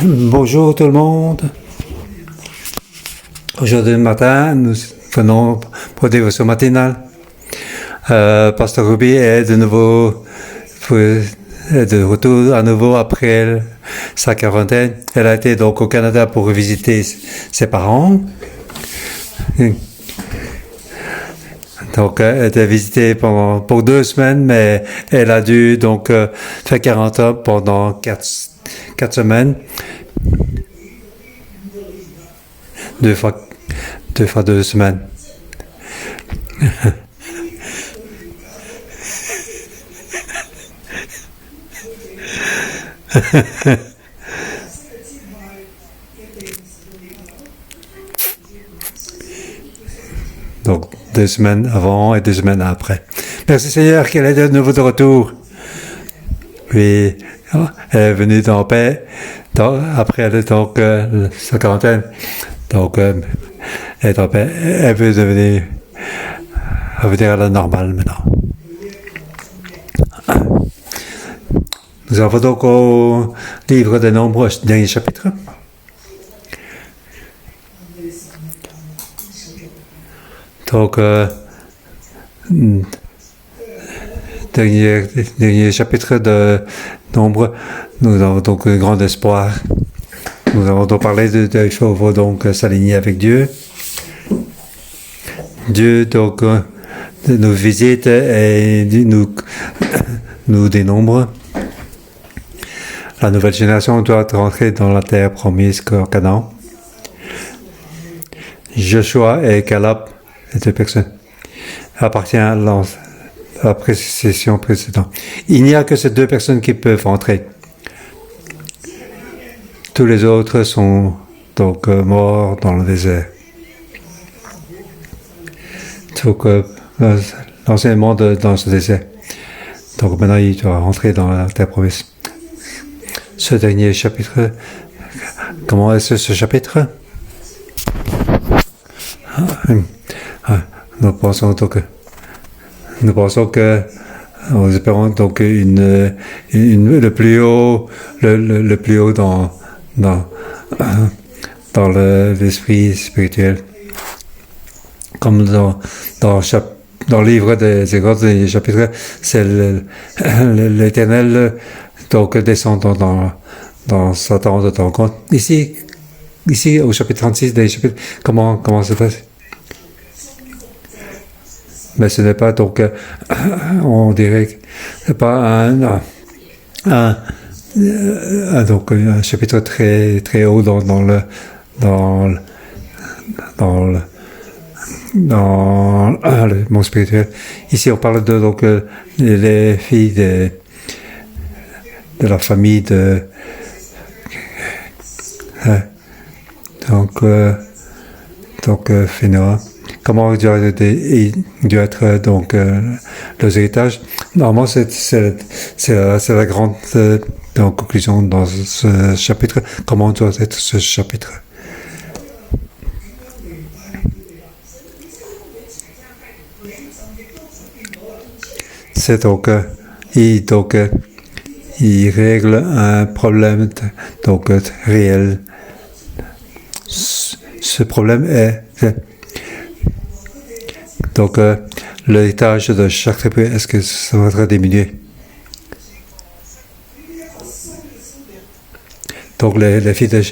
Bonjour tout le monde. Aujourd'hui matin, nous venons pour dévotion matinale. Pasteur Ruby est de nouveau de retour à nouveau après sa quarantaine. Elle a été donc au Canada pour visiter ses parents. Donc, elle était visitée pour 2 semaines, mais elle a dû donc faire 40 heures pendant 4 semaines. 2 fois 2 semaines. Donc, 2 semaines avant et 2 semaines après. Merci Seigneur qu'elle est de nouveau de retour. Puis, elle est venue en paix après donc, sa quarantaine. Donc, elle est en paix. Elle veut revenir à la normale maintenant. Nous avons donc au livre des Nombres, dernier chapitre. Donc, dernier chapitre de Nombres, nous avons donc un grand espoir. Nous avons donc parlé il faut donc s'aligner avec Dieu. Dieu donc nous visite et nous dénombre. La nouvelle génération doit rentrer dans la terre promise Canaan. Joshua et Caleb, les 2 personnes, appartiennent à la session précédente. Il n'y a que ces 2 personnes qui peuvent entrer. Tous les autres sont donc morts dans le désert. Donc, l'ancien monde dans ce désert. Donc maintenant, il doit rentrer dans la terre promise. Ce dernier chapitre, comment est-ce ce chapitre? Nous pensons que nous espérons donc le plus haut dans l'esprit spirituel, comme dans le livre des autres chapitres, c'est l'Éternel donc descend dans Satan de ton compte. Ici au chapitre 36 des chapitres, comment se passe? Mais ce n'est pas donc, on dirait que c'est pas donc un chapitre très très haut dans le monde spirituel. Ici, on parle de donc les filles de la famille de Phénoa. Comment doit être donc les héritages. Normalement, c'est la grande conclusion dans ce chapitre. Comment doit être ce chapitre? C'est donc il règle un problème donc réel. Ce problème est donc l'héritage de chaque tribu, est-ce que ça va diminuer? Donc les filles de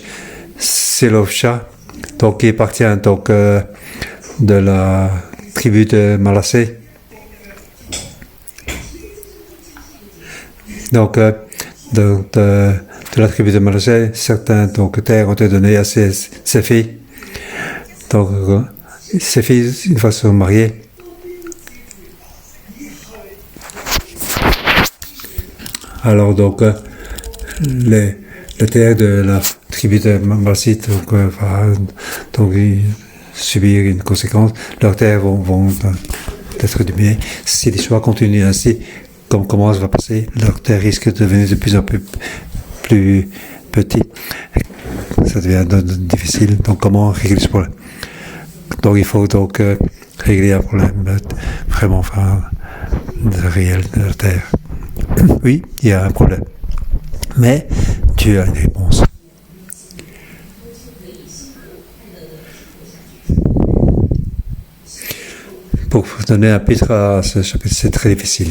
Sélofcha, donc qui appartient donc de la tribu de Manassé. Donc de la tribu de Manassé, certains donc terres ont été données à ces filles. Donc ces filles, une fois sont mariées, alors donc les terres de la tribu de Manassé va donc subir une conséquence. Leurs terres vont être diminuées. Si les choix continuent ainsi, comment ça va passer, leurs terres risquent de devenir de plus en plus petites. Ça devient difficile. Donc comment régler ce problème? Donc il faut donc régler un problème vraiment réel de la terre. Oui, il y a un problème. Mais Dieu a une réponse. pour donner un titre à ce chapitre, c'est très difficile.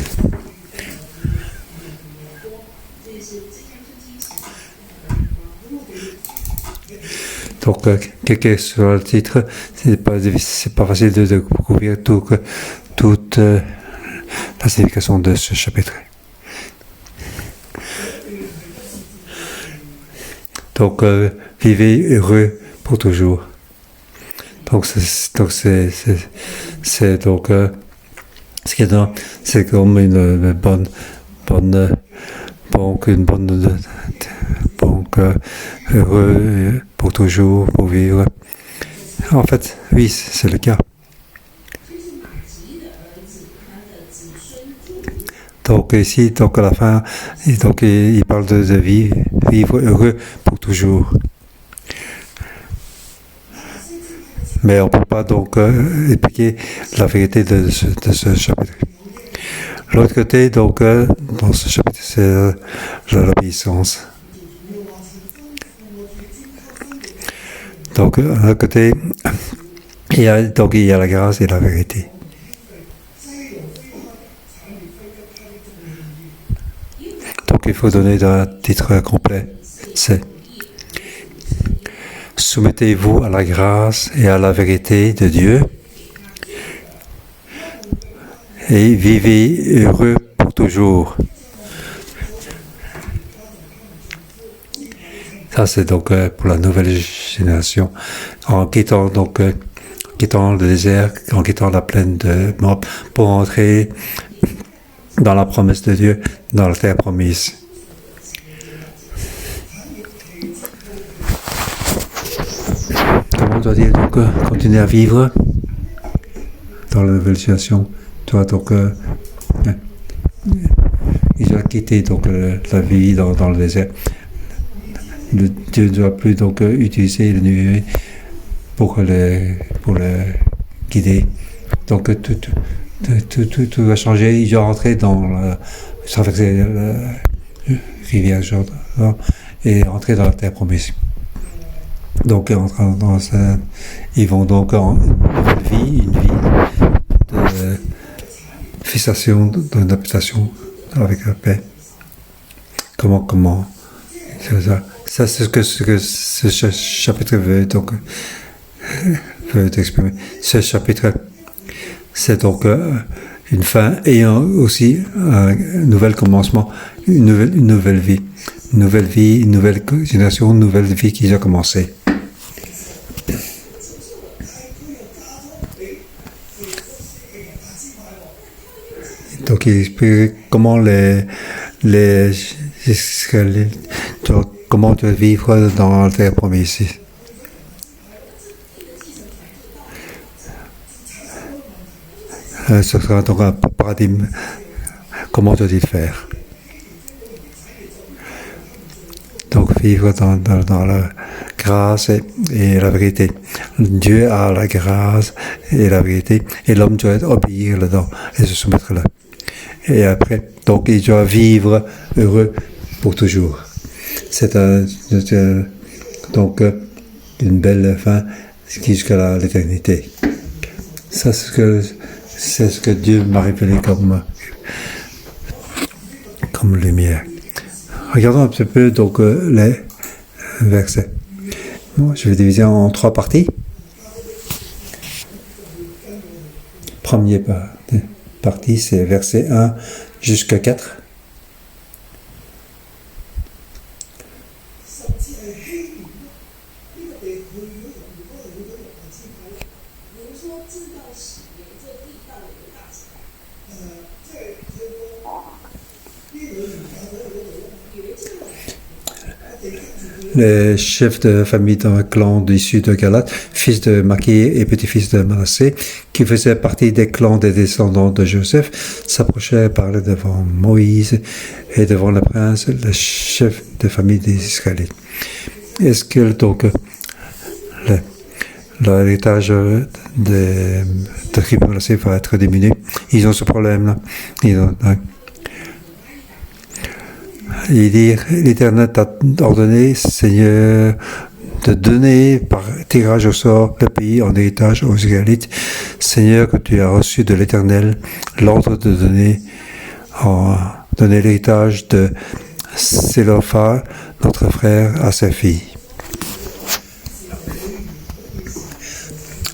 Donc, quel que soit le titre, c'est pas facile de découvrir toute la signification de ce chapitre. Donc, vivez heureux pour toujours. Donc, c'est comme une bonne heureux pour toujours, pour vivre. En fait, oui, c'est le cas. Donc ici, donc à la fin, donc il parle de vivre heureux pour toujours. Mais on ne peut pas donc expliquer la vérité de ce chapitre. L'autre côté, donc, dans ce chapitre, c'est l'obéissance. Donc, d'un autre côté, il y a la grâce et la vérité. Donc, il faut donner un titre complet. C'est « Soumettez-vous à la grâce et à la vérité de Dieu et vivez heureux pour toujours. » Ça, c'est donc pour la nouvelle génération. En quittant le désert, en quittant la plaine de Moab, pour entrer dans la promesse de Dieu, dans la terre promise. Comment on doit dire donc continuer à vivre dans la nouvelle génération? Toi, donc, il a quitté donc la vie dans le désert. Dieu ne doit plus donc utiliser le nuée pour le guider. Donc tout va changer. Il doit rentrer traverser la rivière Jordan et rentrer dans la terre promise. Donc ils vont donc en une vie de fixation, d'adaptation avec la paix. Comment c'est ça? Ça, c'est ce que ce chapitre veut exprimer. Ce chapitre, c'est donc une fin ayant aussi un nouvel commencement, une nouvelle vie. Une nouvelle vie, une nouvelle génération, une nouvelle vie qui a commencé. Donc, il explique comment les comment tu vas vivre dans la terre promise ici. Ce sera donc un paradigme. Comment tu dois faire. Donc vivre dans la grâce et la vérité. Dieu a la grâce et la vérité, et l'homme doit obéir là-dedans et se soumettre là. Et après, donc il doit vivre heureux pour toujours. C'est donc une belle fin jusqu'à l'éternité. Ça, c'est ce que Dieu m'a révélé comme lumière. Regardons un petit peu donc les versets. Bon, je vais diviser en 3 parties. Première partie, c'est verset 1 jusqu'à 4. Les chefs de famille d'un clan issu de Galaad, fils de Maki et petit-fils de Manassé, qui faisaient partie des clans des descendants de Joseph, s'approchèrent et parlaient devant Moïse et devant le prince, le chef de famille des Israélites. Est-ce que donc l'héritage de tribu Manassé va être diminué? Ils ont ce problème-là. Il dit, l'Éternel t'a ordonné, Seigneur, de donner par tirage au sort le pays en héritage aux Israélites. Seigneur, que tu as reçu de l'Éternel l'ordre de donner l'héritage de Sélophar, notre frère, à sa fille.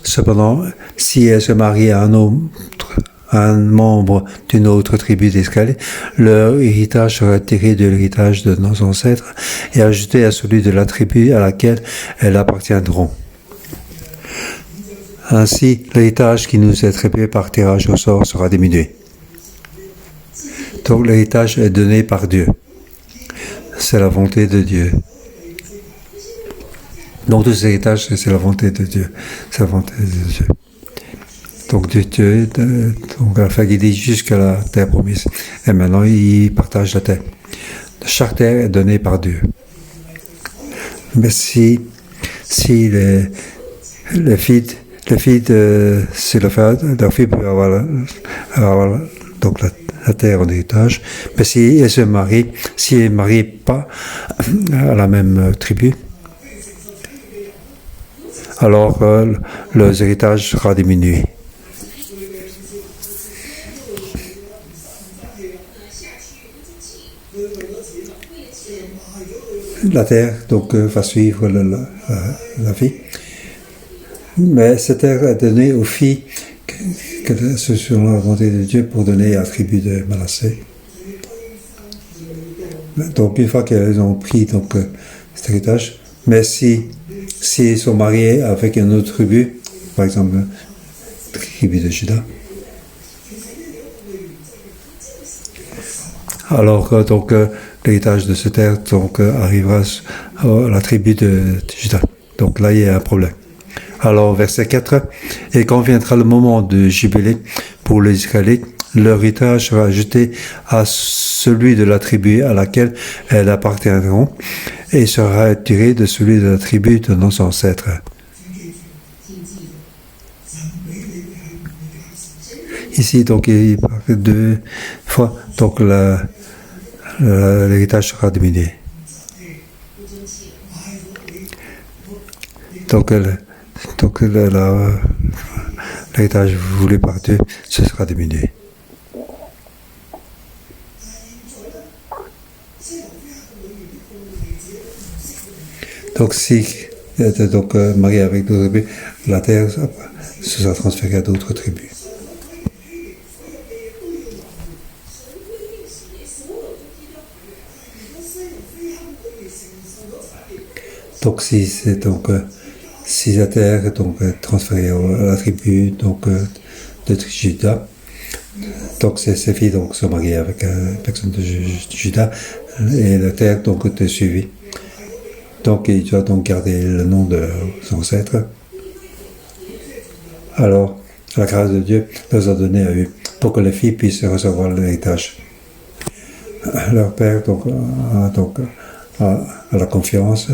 Cependant, si elle se marie à un membre d'une autre tribu d'Israël, leur héritage sera tiré de l'héritage de nos ancêtres et ajouté à celui de la tribu à laquelle elles appartiendront. Ainsi, l'héritage qui nous est attribué par tirage au sort sera diminué. Donc l'héritage est donné par Dieu. C'est la volonté de Dieu. Donc tous ces héritages, c'est la volonté de Dieu. C'est la volonté de Dieu. Donc Dieu a fait guider jusqu'à la terre promise. Et maintenant, il partage la terre. Chaque terre est donnée par Dieu. Mais si les filles de Sélophar, leur fille peut avoir donc la terre en héritage, mais si elles se marient, si elles ne marient pas à la même tribu, alors leur héritage sera diminué. La terre donc va suivre la fille, mais cette terre est donnée aux filles selon la volonté de Dieu pour donner à la tribu de Manassé. Donc une fois qu'elles ont pris donc cet héritage, mais si ils sont mariés avec une autre tribu, par exemple la tribu de Juda, alors donc l'héritage de cette terre donc arrivera à la tribu de Juda. Donc là il y a un problème. Alors verset 4, et quand viendra le moment de jubilé pour les Israélites, leur héritage sera ajouté à celui de la tribu à laquelle elles appartiendront et sera tiré de celui de la tribu de nos ancêtres. Ici, donc, il parle deux fois, donc l'héritage sera diminué. Donc l'héritage voulu par Dieu, ce sera diminué. Donc si donc marié avec d'autres tribus, la terre se sera transférée à d'autres tribus. Donc si la terre donc transférée à la tribu donc de Juda, donc ces filles donc sont mariées avec une personne de Juda et la terre donc est suivie. Donc il doit donc garder le nom de leurs ancêtres. Alors la grâce de Dieu les a donné à eux pour que les filles puissent recevoir l'héritage. Leur père a la confiance.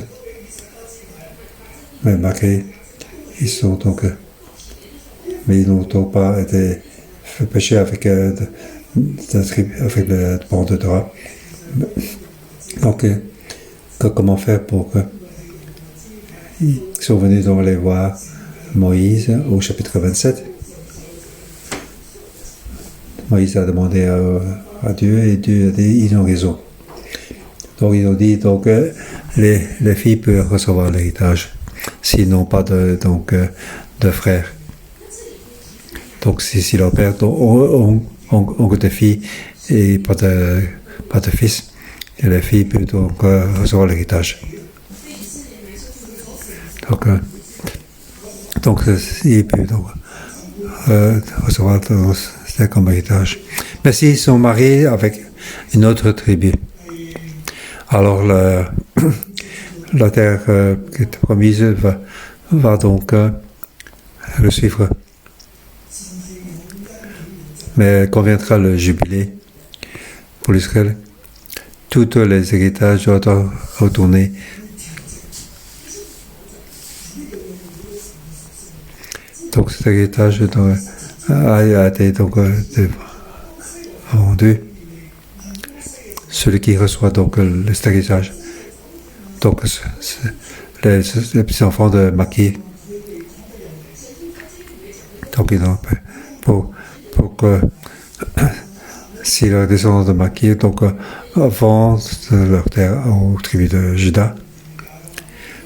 Mais malgré, ils n'ont pas été péchés avec le pont de drap. Donc, comment faire pour que ils sont venus donc aller voir Moïse au chapitre 27. Moïse a demandé à Dieu et Dieu a dit ils ont raison. Donc ils ont dit donc les filles peuvent recevoir l'héritage s'ils n'ont pas de frères. Donc si leur père ont que des filles et pas de fils, et les filles peuvent donc recevoir l'héritage. Donc ils peuvent donc recevoir ça comme héritage. Mais s'ils sont mariés avec une autre tribu, alors la terre qui est promise va donc le suivre. Mais quand viendra le jubilé pour l'Israël, tous les héritages doivent retourner. Donc cet héritage a été donc vendu. Celui qui reçoit donc cet héritage. Donc les petits-enfants de Maki. Donc, ils ont, pour que, si les descendants de Maki, donc, vendent leur terre aux tribus de Juda,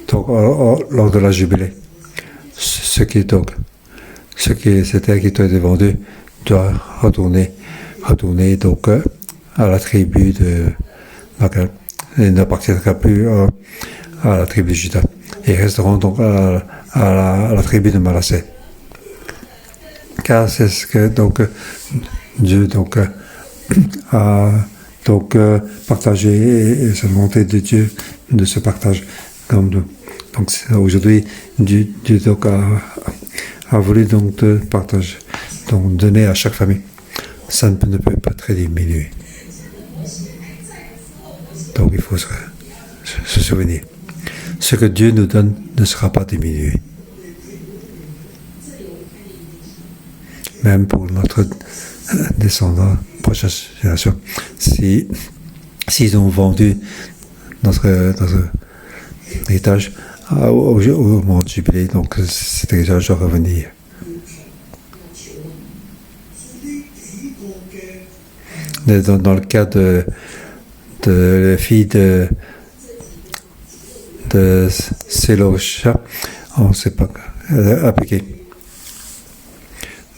donc, lors de la jubilée, cette terre qui a été vendue doit retourner donc, à la tribu de Maki. Et n'appartiendra plus à la tribu de Juda. Ils resteront donc à la tribu de Manassé. Car c'est ce que donc, Dieu donc, a donc, partagé et c'est la volonté de Dieu de ce partage comme nous. Donc aujourd'hui, Dieu donc, a voulu donc de partager, donc donner à chaque famille. Ça ne peut pas très diminuer. Donc il faut se souvenir. Ce que Dieu nous donne ne sera pas diminué. Même pour notre descendant, prochaine génération, s'ils ont vendu notre héritage au moment du jubilé, donc cet héritage doit revenir. Dans le cas de la fille de Selosha, on ne sait pas appliquer.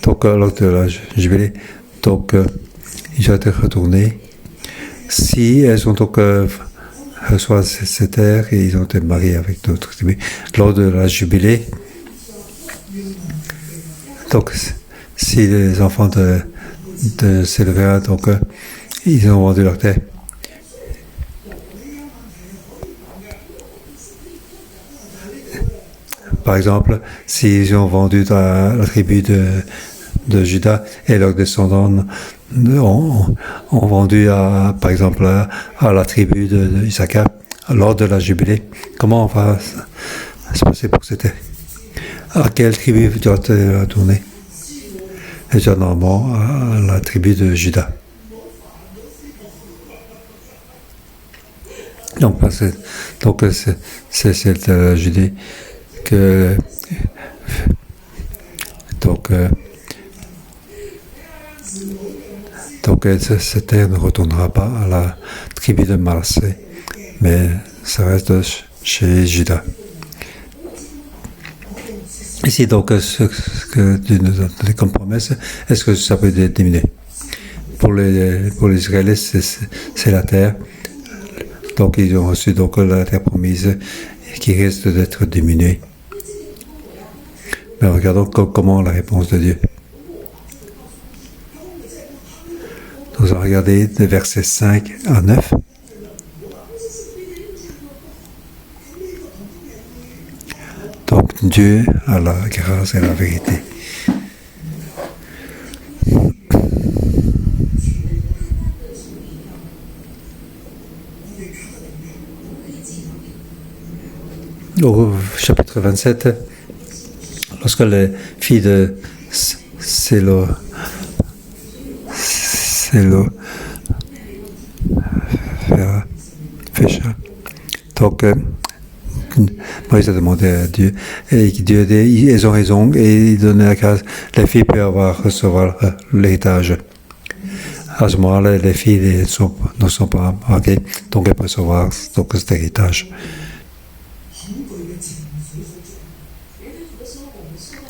Donc, lors de la jubilée, donc, ils ont été retournés. Si elles ont donc reçoivent ces terres et ils ont été mariés avec d'autres tribus, lors de la jubilée, donc, si les enfants de Selosha, donc, ils ont vendu leur terre. Par exemple, s'ils ont vendu à la tribu de Juda et leurs descendants ont vendu par exemple à la tribu de Issachar lors de la jubilée, comment on va se passer pour cette terre? À quelle tribu doit-elle tourner? Et généralement à la tribu de Juda. Donc c'est cette Judée que donc cette terre ne retournera pas à la tribu de Manassé, mais ça reste chez Juda. Ici donc ce que Dieu nous a donné comme promesse, est-ce que ça peut diminuer? Pour les Israélites, c'est la terre. Donc ils ont reçu donc la terre promise qui risque d'être diminuée. Mais regardons comment la réponse de Dieu. Nous allons regarder des versets 5 à 9. Donc Dieu a la grâce et la vérité. Au chapitre 27, lorsque les filles de donc Moïse a demandé à Dieu, et Dieu a dit, ils ont raison, et il donnait la grâce, les filles peuvent recevoir l'héritage. À ce moment-là, les filles ne sont pas marquées, donc elles peuvent recevoir donc, cet héritage.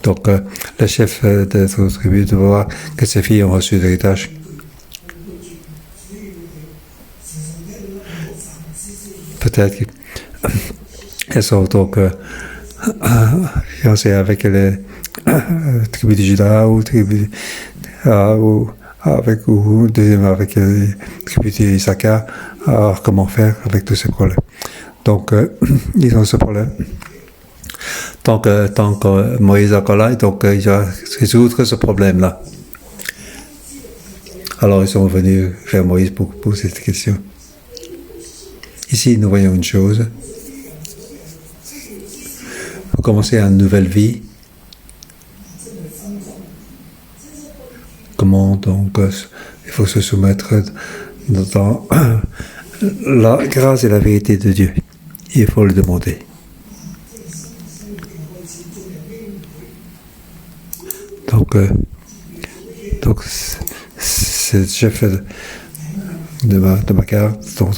Donc, le chef de notre tribu doit voir que ces filles ont reçu l'héritage. Peut-être qu'elles sont donc fiancées avec les tribus de Juda ou tribus deuxième avec les tribus d'Issachar. Alors, comment faire avec tous ces problèmes? Donc, ils ont ce problème. Tant que Moïse est encore là, donc il va résoudre ce problème-là. Alors ils sont venus vers Moïse pour poser cette question. Ici, nous voyons une chose. Pour commencer une nouvelle vie, comment donc il faut se soumettre dans la grâce et la vérité de Dieu. Il faut le demander. Donc c'est le chef de ma carte, donc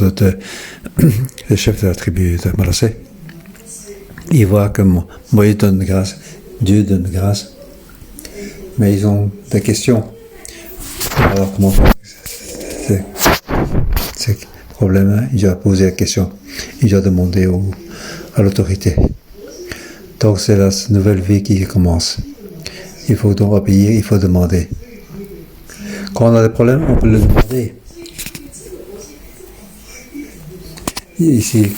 le chef de la tribu de Manassé. Ils voient que Moïse donne grâce, Dieu donne grâce, mais ils ont des questions. Alors comment faire ces problèmes, il doit poser la question, il doit demander à l'autorité. Donc c'est la nouvelle vie qui commence. Il faut donc obéir, il faut demander. Quand on a des problèmes, on peut le demander. Ici,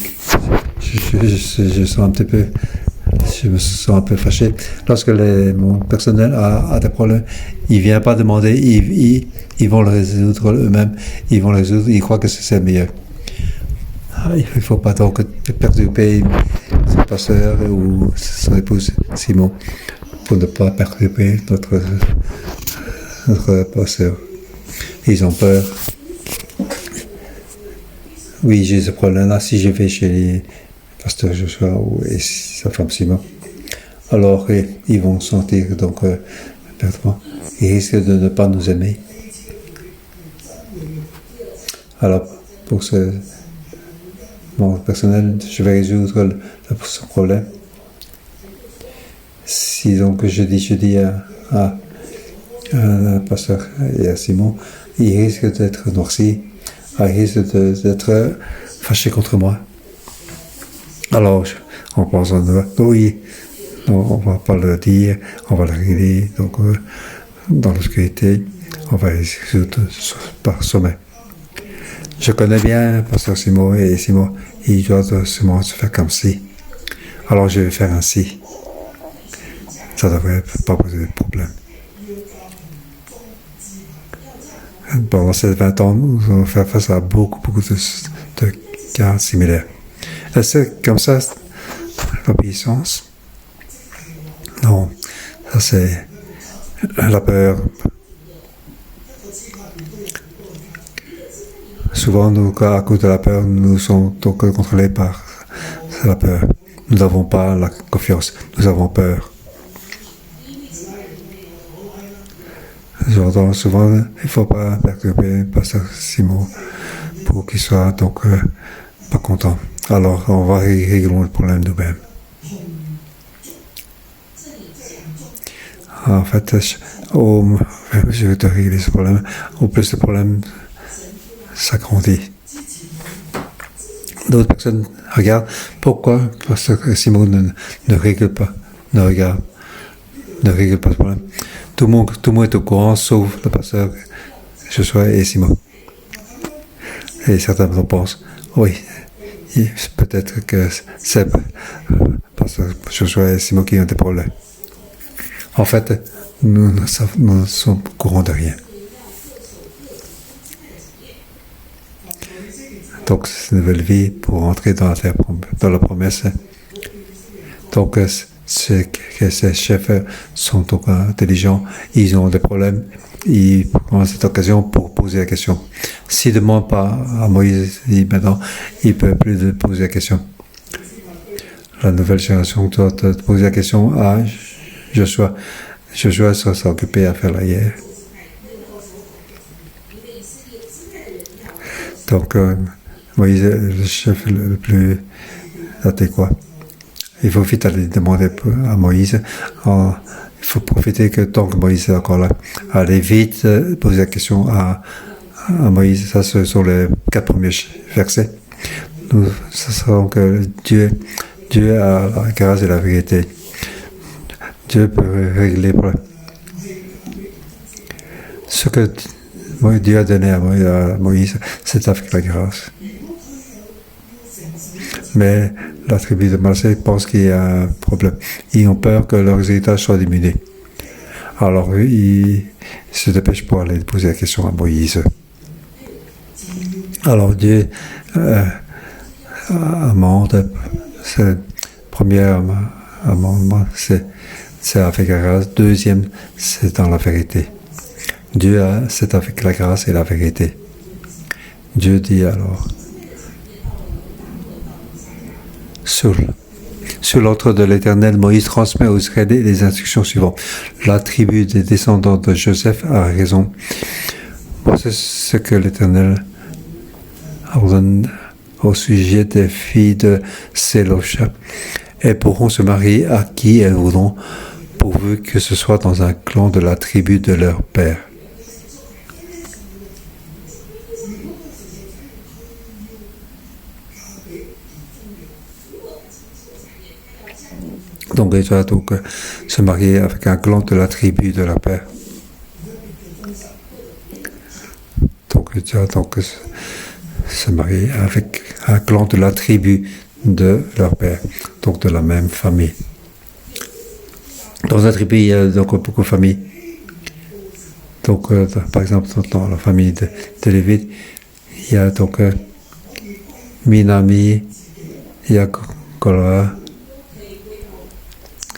je me sens un peu fâché. Lorsque mon personnel a des problèmes, il ne vient pas demander, ils vont le résoudre eux-mêmes, ils croient que c'est mieux. Il ne faut pas donc perturber son pasteur ou son épouse Simon pour ne pas perturber notre pasteur. Ils ont peur. Oui, j'ai ce problème-là. Si je vais chez les pasteurs Joshua et sa femme Simon, alors ils vont sentir donc perdement. Ils risquent de ne pas nous aimer. Alors, pour mon personnel, je vais résoudre ce problème. Si donc je dis à pasteur et à Simon, il risque d'être noirci, il risque d'être fâché contre moi. Alors, on pense oui, on ne va pas le dire, on va le régler, donc dans l'obscurité, on va résoudre par sommet. Je connais bien pasteur Simon et Simon, il doit sûrement se faire comme si. Alors je vais faire ainsi. Ça ne devrait pas poser de problème. Pendant ces 20 ans, nous allons faire face à beaucoup de cas similaires. Et c'est comme ça, l'obéissance. Non, ça c'est la peur. Souvent, à cause de la peur, nous sommes donc contrôlés par la peur. Nous n'avons pas la confiance, nous avons peur. J'entends souvent, il ne faut pas perturber pasteur Simon pour qu'il soit donc pas content. Alors, on va régler le problème nous-mêmes. En fait, je vais te régler ce problème. Au plus le problème s'agrandit. D'autres personnes regardent pourquoi parce que Simon ne règle pas ce problème. Tout le monde est au courant, sauf le pasteur Joshua et Simon. Et certains pensent, oui, peut-être que c'est pasteur Joshua et Simon qui ont des problèmes. En fait, nous ne sommes au courant de rien. Donc, c'est une nouvelle vie pour entrer dans la promesse. Donc, ces chefs sont donc intelligents, ils ont des problèmes, ils prennent cette occasion pour poser la question. S'ils ne demandent pas à Moïse, maintenant, il ne peut plus poser la question. La nouvelle génération doit poser la question à Joshua. Joshua sera occupé à faire la guerre. Donc, Moïse est le chef le plus adéquat. Il faut vite aller demander à Moïse. Il faut profiter que tant que Moïse est encore là, aller vite poser la question à Moïse. Ça, ce sont les 4 premiers versets. Ce sera que Dieu a la grâce et la vérité. Dieu peut régler les problèmes. Ce que Dieu a donné à Moïse, c'est avec la grâce. Mais la tribu de Manassé pense qu'il y a un problème. Ils ont peur que leurs héritages soient diminués. Alors, ils se dépêchent pour aller poser la question à Moïse. Alors, Dieu amende. C'est le premier amendement, c'est avec la grâce. Deuxième, c'est dans la vérité. Dieu, c'est avec la grâce et la vérité. Dieu dit alors, Saul, Sur l'ordre de l'Éternel, Moïse transmet aux Israélites les instructions suivantes. La tribu des descendants de Joseph a raison. Voici ce que l'Éternel ordonne au sujet des filles de Sélosha. Elles pourront se marier à qui elles voudront, pourvu que ce soit dans un clan de la tribu de leur père. Donc, elles doivent donc se marier avec un clan de la tribu de leur père. Donc, elles doivent donc se marier avec un clan de la tribu de leur père, donc de la même famille. Dans la tribu, il y a donc beaucoup de familles. Donc, par exemple, dans la famille de Lévite, il y a donc Minami, il y a Korah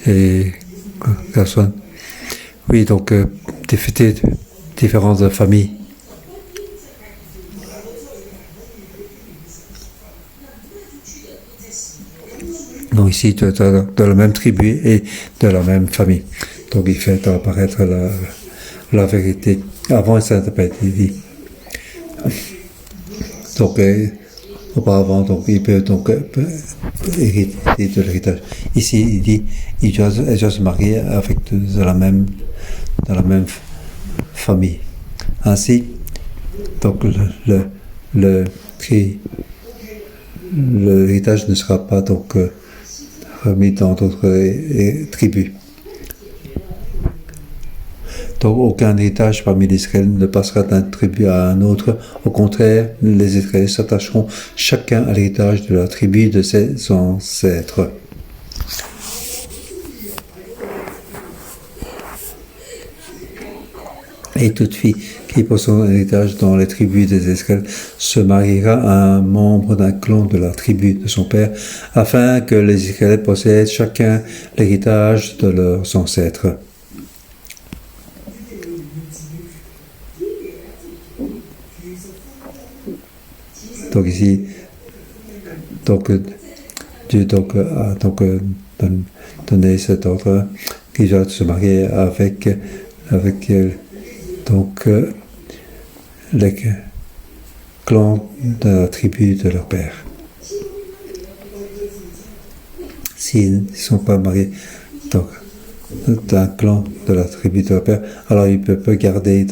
et Gershon. Oui, donc différentes familles. Donc ici, de la même tribu et de la même famille. Donc il fait apparaître la vérité. Avant, ça n'a pas été dit. Donc, auparavant, donc, il peut donc hériter de l'héritage. Ici, il dit il doit se marier avec de la même famille. Ainsi, donc l'héritage ne sera pas donc remis dans d'autres tribus. Donc aucun héritage parmi les Israélites ne passera d'une tribu à un autre. Au contraire, les Israélites s'attacheront chacun à l'héritage de la tribu de ses ancêtres. Et toute fille qui possède un héritage dans les tribus des Israélites se mariera à un membre d'un clan de la tribu de son père, afin que les Israélites possèdent chacun l'héritage de leurs ancêtres. Donc ici, Dieu a donné cet ordre qui doit se marier avec les clans de la tribu de leur père. S'ils ne sont pas mariés d'un clan de la tribu de leur père, alors ils peuvent garder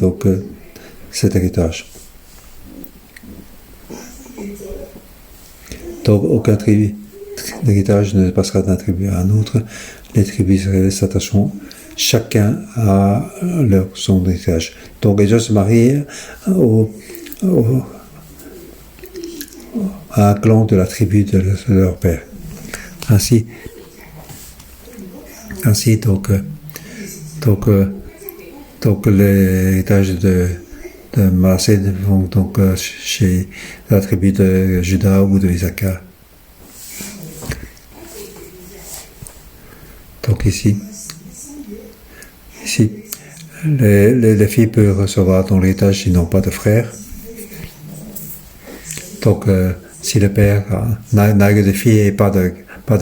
cet héritage. Donc aucun héritage ne passera d'un tribu à un autre. Les tribus israéliennes s'attacheront chacun à son héritage. Donc ils doivent se marier à un clan de la tribu de leur père. Ainsi l'héritage de Manassé vont donc chez la tribu de Juda ou de Issachar. Donc ici, les filles peuvent recevoir dans l'héritage s'ils n'ont pas de frères. Donc si le père n'a que des filles et pas de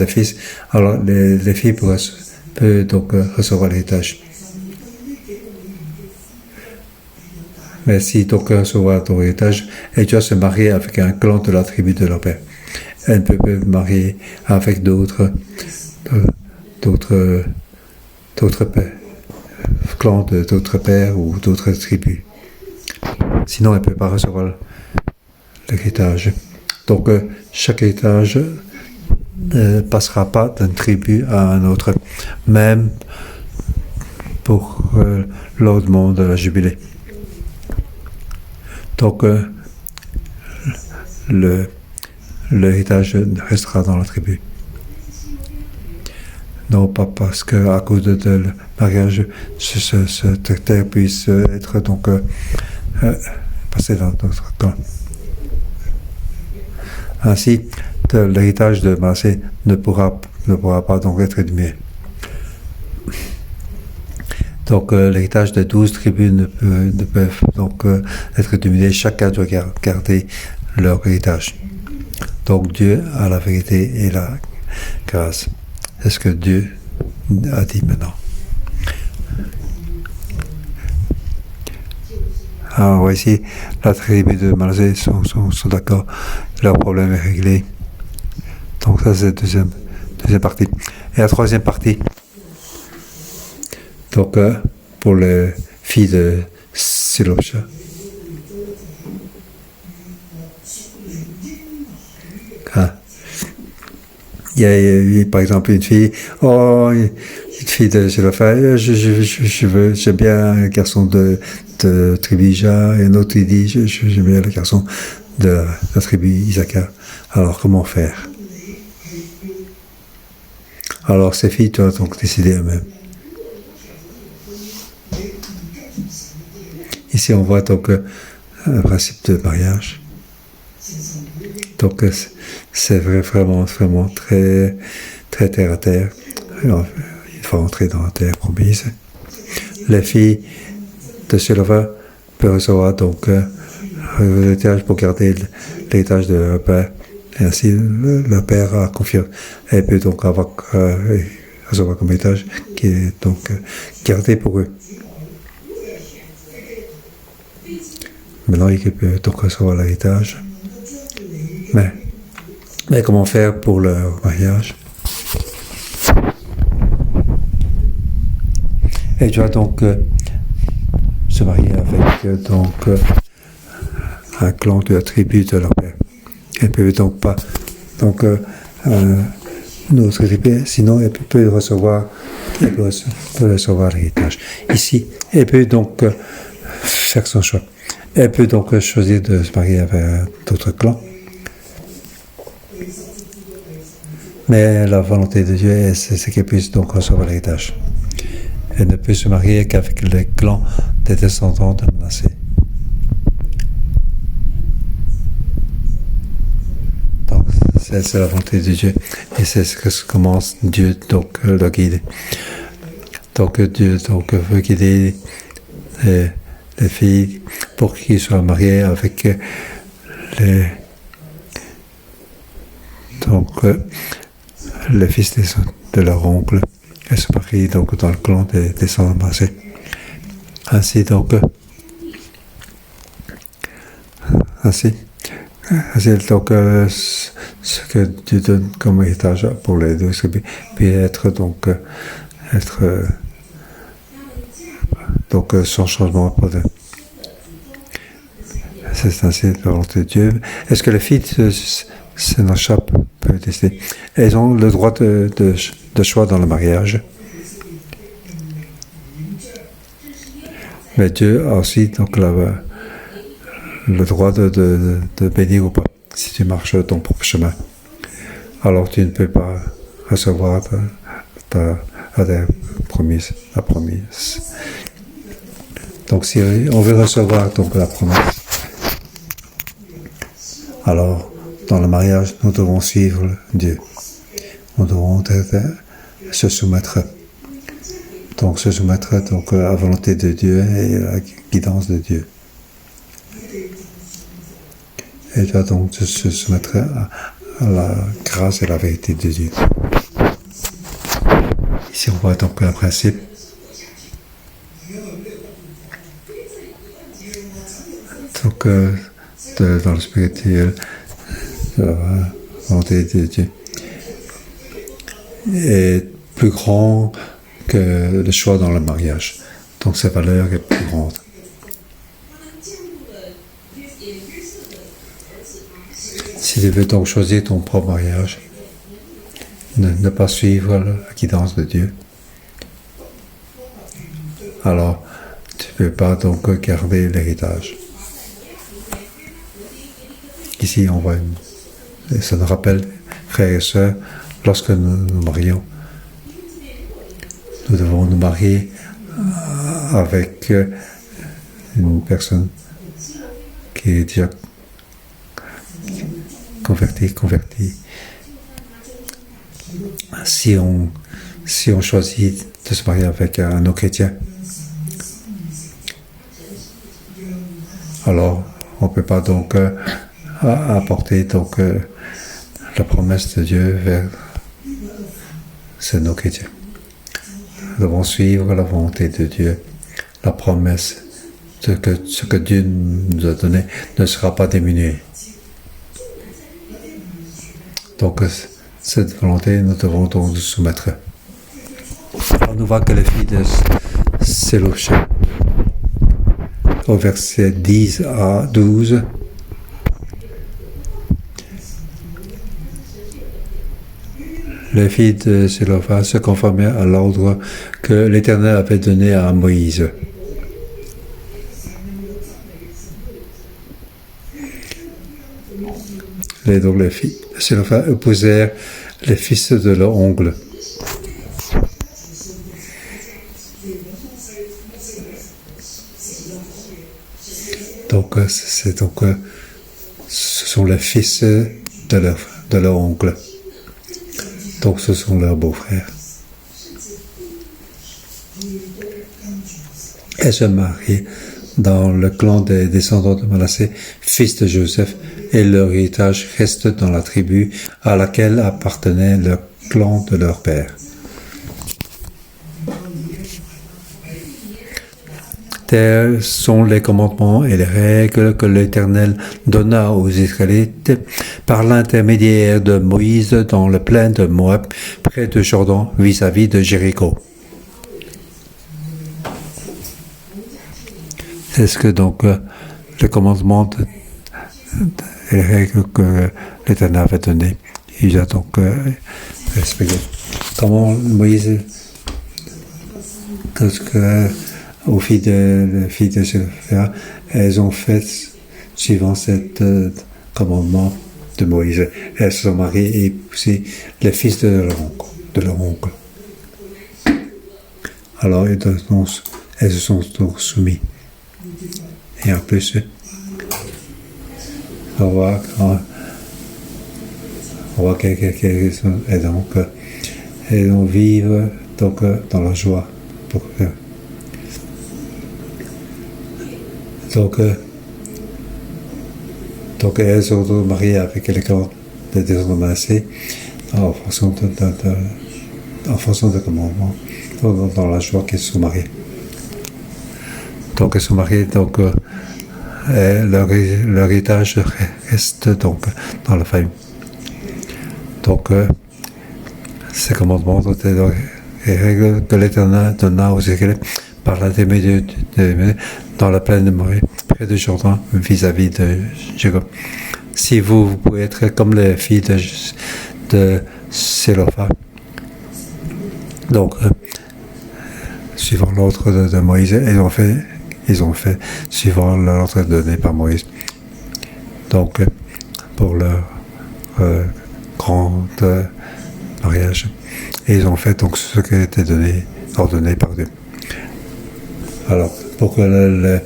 fils, alors les filles peuvent donc recevoir l'héritage. Mais si donc recevoir ton héritage, elle doit se marier avec un clan de la tribu de leur père. Elle ne peut pas se marier avec d'autres clans d'autres pères ou d'autres tribus. Sinon, elle ne peut pas recevoir l'héritage. Donc, chaque héritage ne passera pas d'une tribu à un autre, même pour l'ordre de la jubilée. Donc, l'héritage restera dans la tribu. Non pas parce qu'à cause de le mariage, cette terre puisse être donc passée dans notre clan. Ainsi, l'héritage de Manassé ne pourra pas donc être diminué. Donc l'héritage de 12 tribus ne peut donc être diminué. Chacun doit garder leur héritage. Donc Dieu a la vérité et la grâce. C'est ce que Dieu a dit maintenant. Alors ici, la tribu de Manassé sont d'accord, leur problème est réglé. Donc ça c'est la deuxième partie. Et la troisième partie, donc pour les filles de Silopcha. Il y a par exemple une fille de Silopha, j'aime bien le garçon de Tribija, et un autre il dit j'aime bien le garçon de la tribu Issachar. Alors comment faire? Alors ces filles doivent donc décider elles-mêmes. Ici on voit donc un principe de mariage. Donc c'est vraiment très terre à terre. Alors, il faut entrer dans la terre promise. Les filles de Silova peuvent recevoir donc l'héritage pour garder l'héritage de leur père. Et ainsi, le père a confiance. Elle peut donc recevoir comme héritage qui est donc gardé pour eux. Maintenant, il peut donc recevoir l'héritage. Mais comment faire pour leur mariage? Elle doit donc se marier avec un clan de la tribu de leur père. Elle ne peut donc pas notre tribu, sinon elle peut recevoir l'héritage. Ici, elle peut donc faire son choix. Elle peut donc choisir de se marier avec d'autres clans. Mais la volonté de Dieu, c'est qu'elle puisse donc recevoir l'héritage. Elle ne peut se marier qu'avec les clans des descendants de Manassé. Donc, c'est la volonté de Dieu. Et c'est ce que commence Dieu donc le guider. Donc Dieu veut guider les filles pour qu'ils soient mariés avec les fils de leur oncle. Elle se marie donc dans le clan des descendants de Manassé. Ainsi donc ce que Dieu donne comme héritage pour les deux tribus, puis être sans changement pour eux. C'est ainsi la volonté de Dieu. Est-ce que les filles de Sénachap peuvent décider? Elles ont le droit de choix dans le mariage. Mais Dieu a aussi donc le droit de bénir ou pas, si tu marches ton propre chemin. Alors tu ne peux pas recevoir la promesse. Donc si on veut recevoir donc la promesse, alors dans le mariage, nous devons suivre Dieu. Nous devons se soumettre. Donc se soumettre à la volonté de Dieu et à la guidance de Dieu. Et doit donc se soumettre à la grâce et la vérité de Dieu. Ici on voit donc un principe. Donc dans le spirituel, la volonté de Dieu est plus grand que le choix dans le mariage. Donc sa valeur est plus grande. Si tu veux donc choisir ton propre mariage, ne pas suivre la guidance de Dieu, alors tu ne peux pas donc garder l'héritage. Ici on voit ça nous rappelle, frères et sœurs, lorsque nous nous marions, nous devons nous marier avec une personne qui est déjà convertie. Si on choisit de se marier avec un non-chrétien, alors on ne peut pas donc apporter donc la promesse de Dieu vers c'est nos chrétiens. Nous devons suivre la volonté de Dieu, la promesse de que ce que Dieu nous a donné ne sera pas diminué. Donc, cette volonté, nous devons donc nous soumettre. Alors, nous voyons que les filles de Sélophia, au verset 10 à 12, les filles de Sélophia se conformaient à l'ordre que l'Éternel avait donné à Moïse. Et donc les filles de Sélophia épousèrent les fils de leur oncle. Donc, ce sont les fils de leur oncle. Donc, ce sont leurs beaux-frères. Elles se marient dans le clan des descendants de Manassé, fils de Joseph, et leur héritage reste dans la tribu à laquelle appartenait le clan de leur père. Tels sont les commandements et les règles que l'Éternel donna aux Israélites par l'intermédiaire de Moïse dans le plain de Moab, près de Jordan, vis-à-vis de Jéricho. Est-ce que donc le commandement et les règles que l'Éternel avait données, il a donc respecté. Comment Moïse, aux filles de Sélophia, elles ont fait suivant cet commandement de Moïse. Elles se sont mariées et épousées les fils de leur oncle. Alors elles se sont donc soumises. Et en plus, on voit qu'elles sont, et donc vivent donc dans la joie. Donc elles sont mariées avec quelqu'un de Manassé en fonction de commandement, dans la joie qu'elles sont mariées. Donc elles sont mariées, donc leur héritage reste donc dans la famille. Donc ces commandements et règles que l'Éternel donna aux Israélites par l'intermédiaire dans la plaine de Morée, près de Jordan, vis-à-vis de Jéricho. Si vous pouvez être comme les filles de Sélophia, donc suivant l'ordre de Moïse, ils ont fait suivant l'ordre donné par Moïse. Donc pour leur grand mariage, et ils ont fait donc ce qui était ordonné par Dieu. Alors, pour que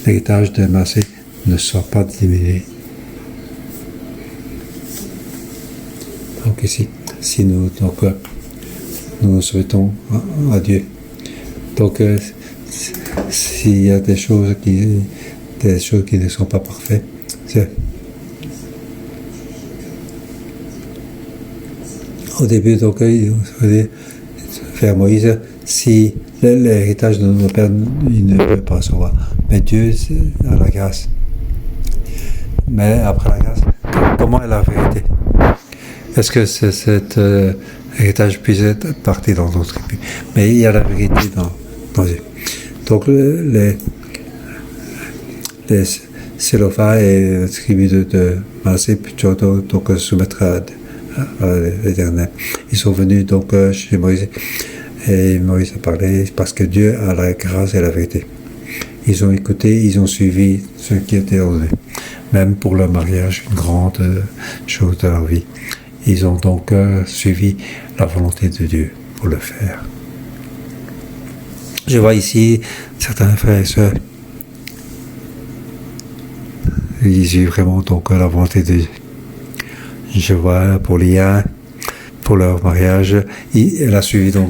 l'héritage de Manassé ne soit pas diminué. Donc ici, si nous souhaitons à Dieu. Donc, s'il y a des choses qui ne sont pas parfaites, au début, donc, il fallait faire Moïse, si l'héritage de nos pères, il ne peut pas recevoir. Mais Dieu a la grâce. Mais après la grâce, comment est la vérité? Est-ce que cet héritage puisse être parti dans d'autres tribus? Mais il y a la vérité dans Dieu. Donc les Sélophia et la tribu de Manassé plutôt donc soumettre à l'Éternel. Ils sont venus donc chez Moïse. Et Moïse a parlé parce que Dieu a la grâce et la vérité. Ils ont écouté, ils ont suivi ce qui était ordonné. Même pour leur mariage, une grande chose de leur vie. Ils ont donc suivi la volonté de Dieu pour le faire. Je vois ici certains frères et sœurs. Ils suivent vraiment donc la volonté de Dieu. Je vois pour Lia, pour leur mariage, elle a suivi la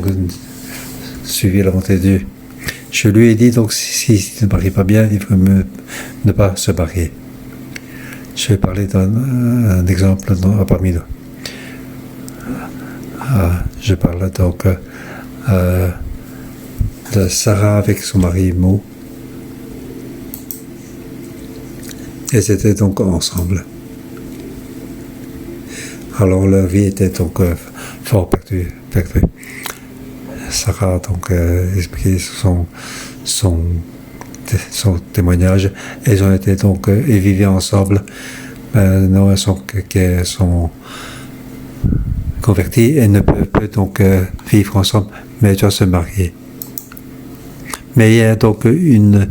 volonté de Dieu. Je lui ai dit donc si tu ne maries pas bien, il faut ne pas se marier. Je vais parler d'un exemple parmi nous. je parle donc de Sarah avec son mari Mo. Et c'était donc ensemble. Alors leur vie était donc fort perdue. Sarah a donc expliqué son témoignage. Elles ont été donc et vivaient ensemble. Maintenant elles sont converties et ne peuvent donc vivre ensemble, mais elles doivent se marier. Mais il y a donc une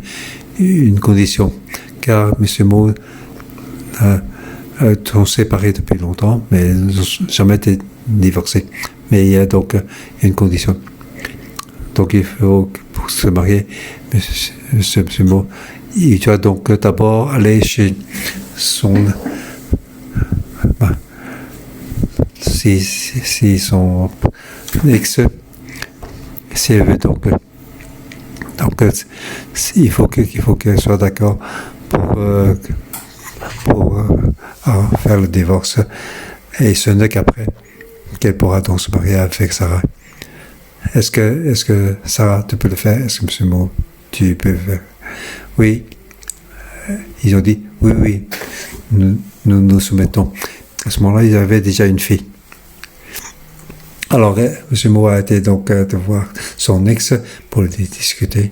condition, car M. Mo sont séparés depuis longtemps, mais ils n'ont jamais été divorcés. Mais il y a donc une condition. Donc il faut, pour se marier, M. Mo, il doit donc d'abord aller chez son... si son ex, si elle veut donc il faut qu'elle soit d'accord pour faire le divorce, et ce n'est qu'après qu'elle pourra donc se marier avec Sarah. Est-ce que Sarah, tu peux le faire? Est-ce que M. Mo, tu peux le faire? Oui. Ils ont dit oui. Nous soumettons. À ce moment-là, ils avaient déjà une fille. Alors, M. Mo a été donc de voir son ex pour le discuter.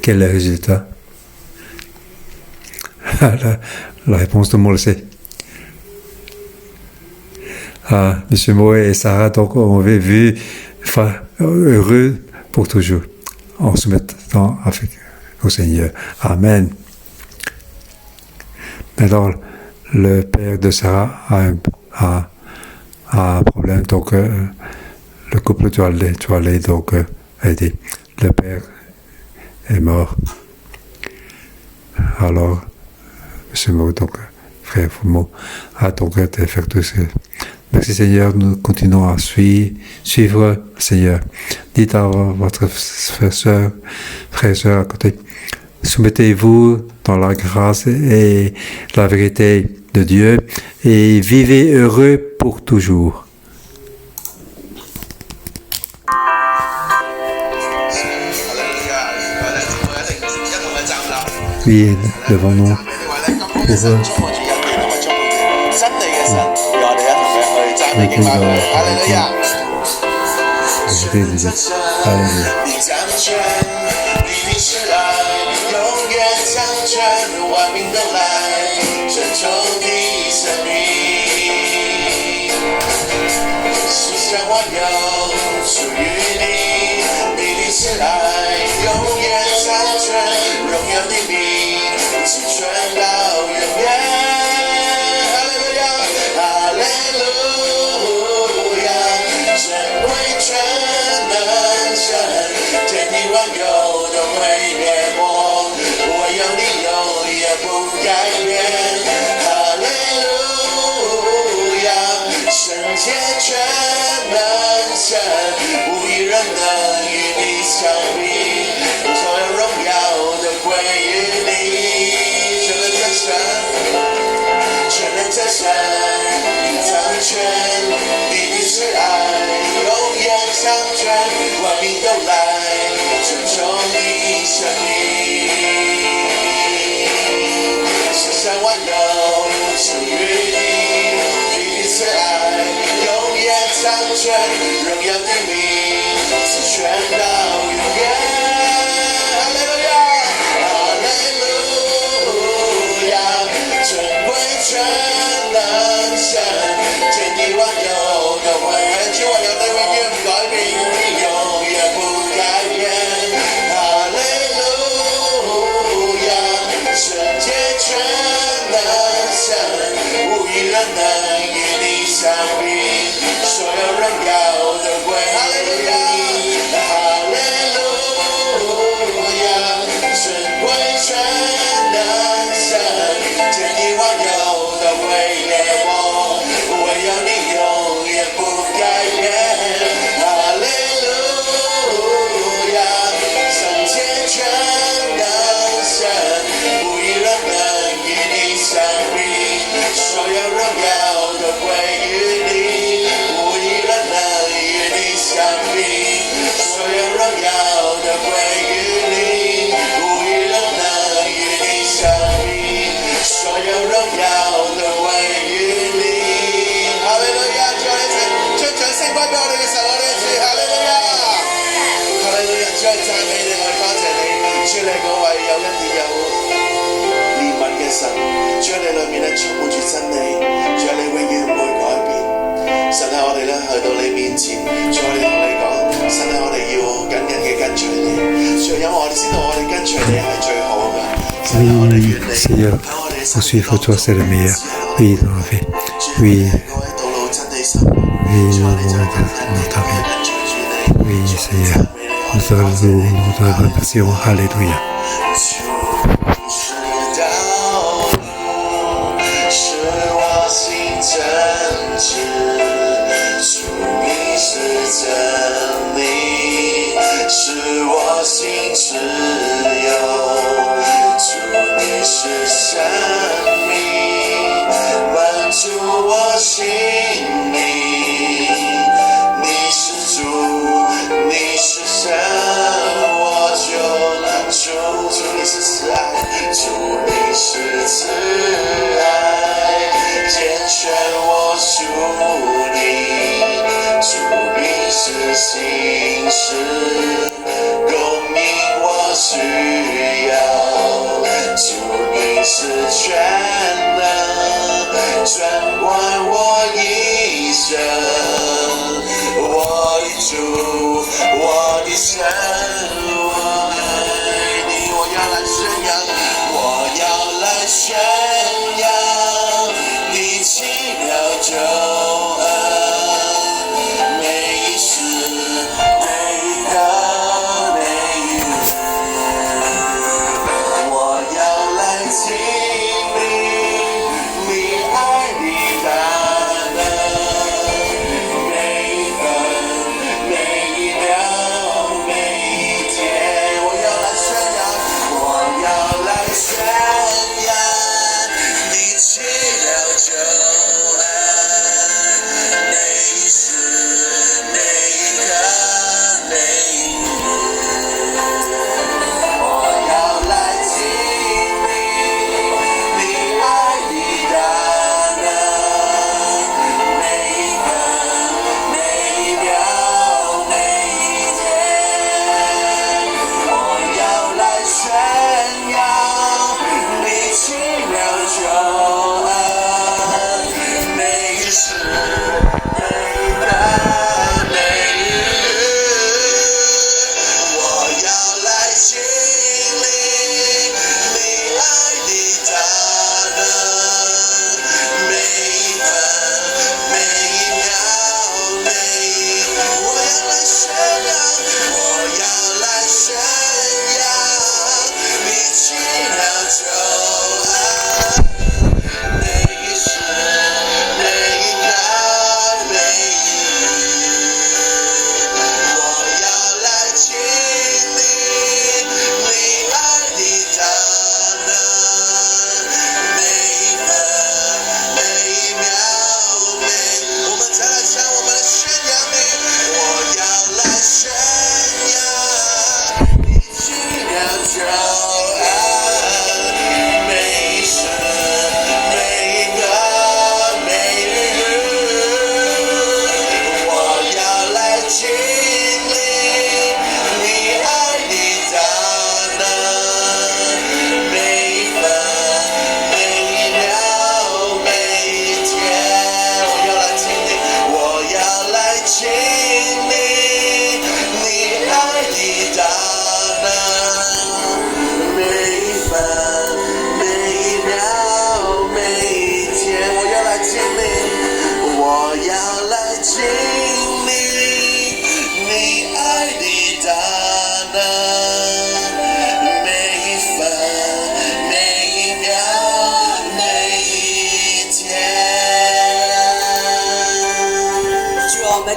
Quel est le résultat? La réponse, tout le monde le sait. M. Mo et Sarah donc ont vu heureux pour toujours, en se mettant au Seigneur. Amen. Alors, le père de Sarah a un problème, donc le couple doit aller donc aider. Le père est mort. Alors, M. Mo, donc frère Mo, a donc été faire tout ça. Merci Seigneur, nous continuons à suivre le Seigneur. Dites à votre frère et sœur à côté, soumettez-vous dans la grâce et la vérité de Dieu et vivez heureux pour toujours. Oui, devant-nous pour所有荣耀神啊，我哋咧去到你面前，主我哋同你講，神啊，我哋要緊緊嘅跟隨你，主因為我哋知道我哋跟隨你係最好嘅。Oui, Seigneur, poursuivre toi, c'est le meilleur. Oui, dans la vie. Oui, oui, dans ta vie. Oui, Seigneur, nous te louons, nous te remercions. Alléluia.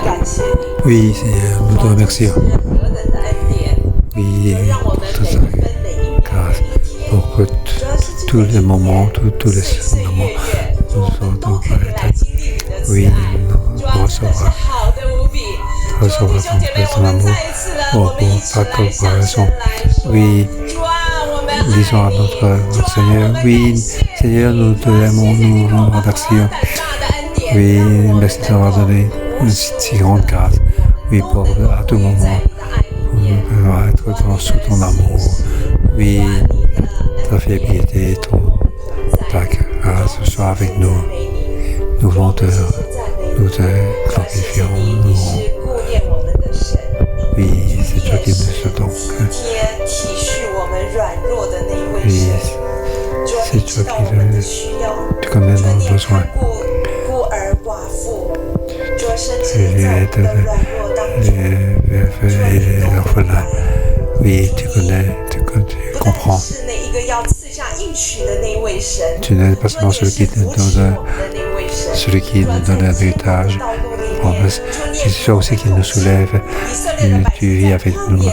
感谢你。Oui, Seigneur, nous te remercions. 何等的恩典， Oui, 让我们 pour 每 ta 一分每一秒 grâce, 每一天， pour que tous les moments, tous les 岁岁 moments 月月，主 nous 我们 sont 都可以来 dans 经历你的慈 Oui, 爱。 nous 主啊，真的是 recevra, 好的无比。主啊，弟 recevra 兄姐妹， ton 我们 amour 再一次的， pour 我们一起 ta 来向神 comparaison. 来说， Oui, 主啊，我们 disons 爱 à 你。 notre 主啊，我 Seigneur, 们 oui, 感谢你。 Seigneur, nous te 主啊， aimons, 谢谢你 nous 给我 nous 们何 remercions. 等大的恩典， Oui, 让我们 merci 能 d'avoir 够 donné 无 une 时 si grande grâce. Oui, 都 pour 能够 à tout 活 moment, 在你的爱里 pour 面。 nous pouvoir être dans, sous ton amour. Oui, 主啊， ta fidélité, ta grâce soit avec nous. 你的 Nous voulons te glorifier. besoin. 孤儿寡妇，主甚至在我们的软弱当中， Les veufs et les orphelins. Oui, tu connais, tu 不但 comprends. 是那一个要赐下应许的那位神， Tu n'es pas seulement celui qui nous 扶持 donne, 我们的那位神， celui qui nous donne un héritage, promesse. C'est celui aussi qui nous soulève. Tu vis avec nous.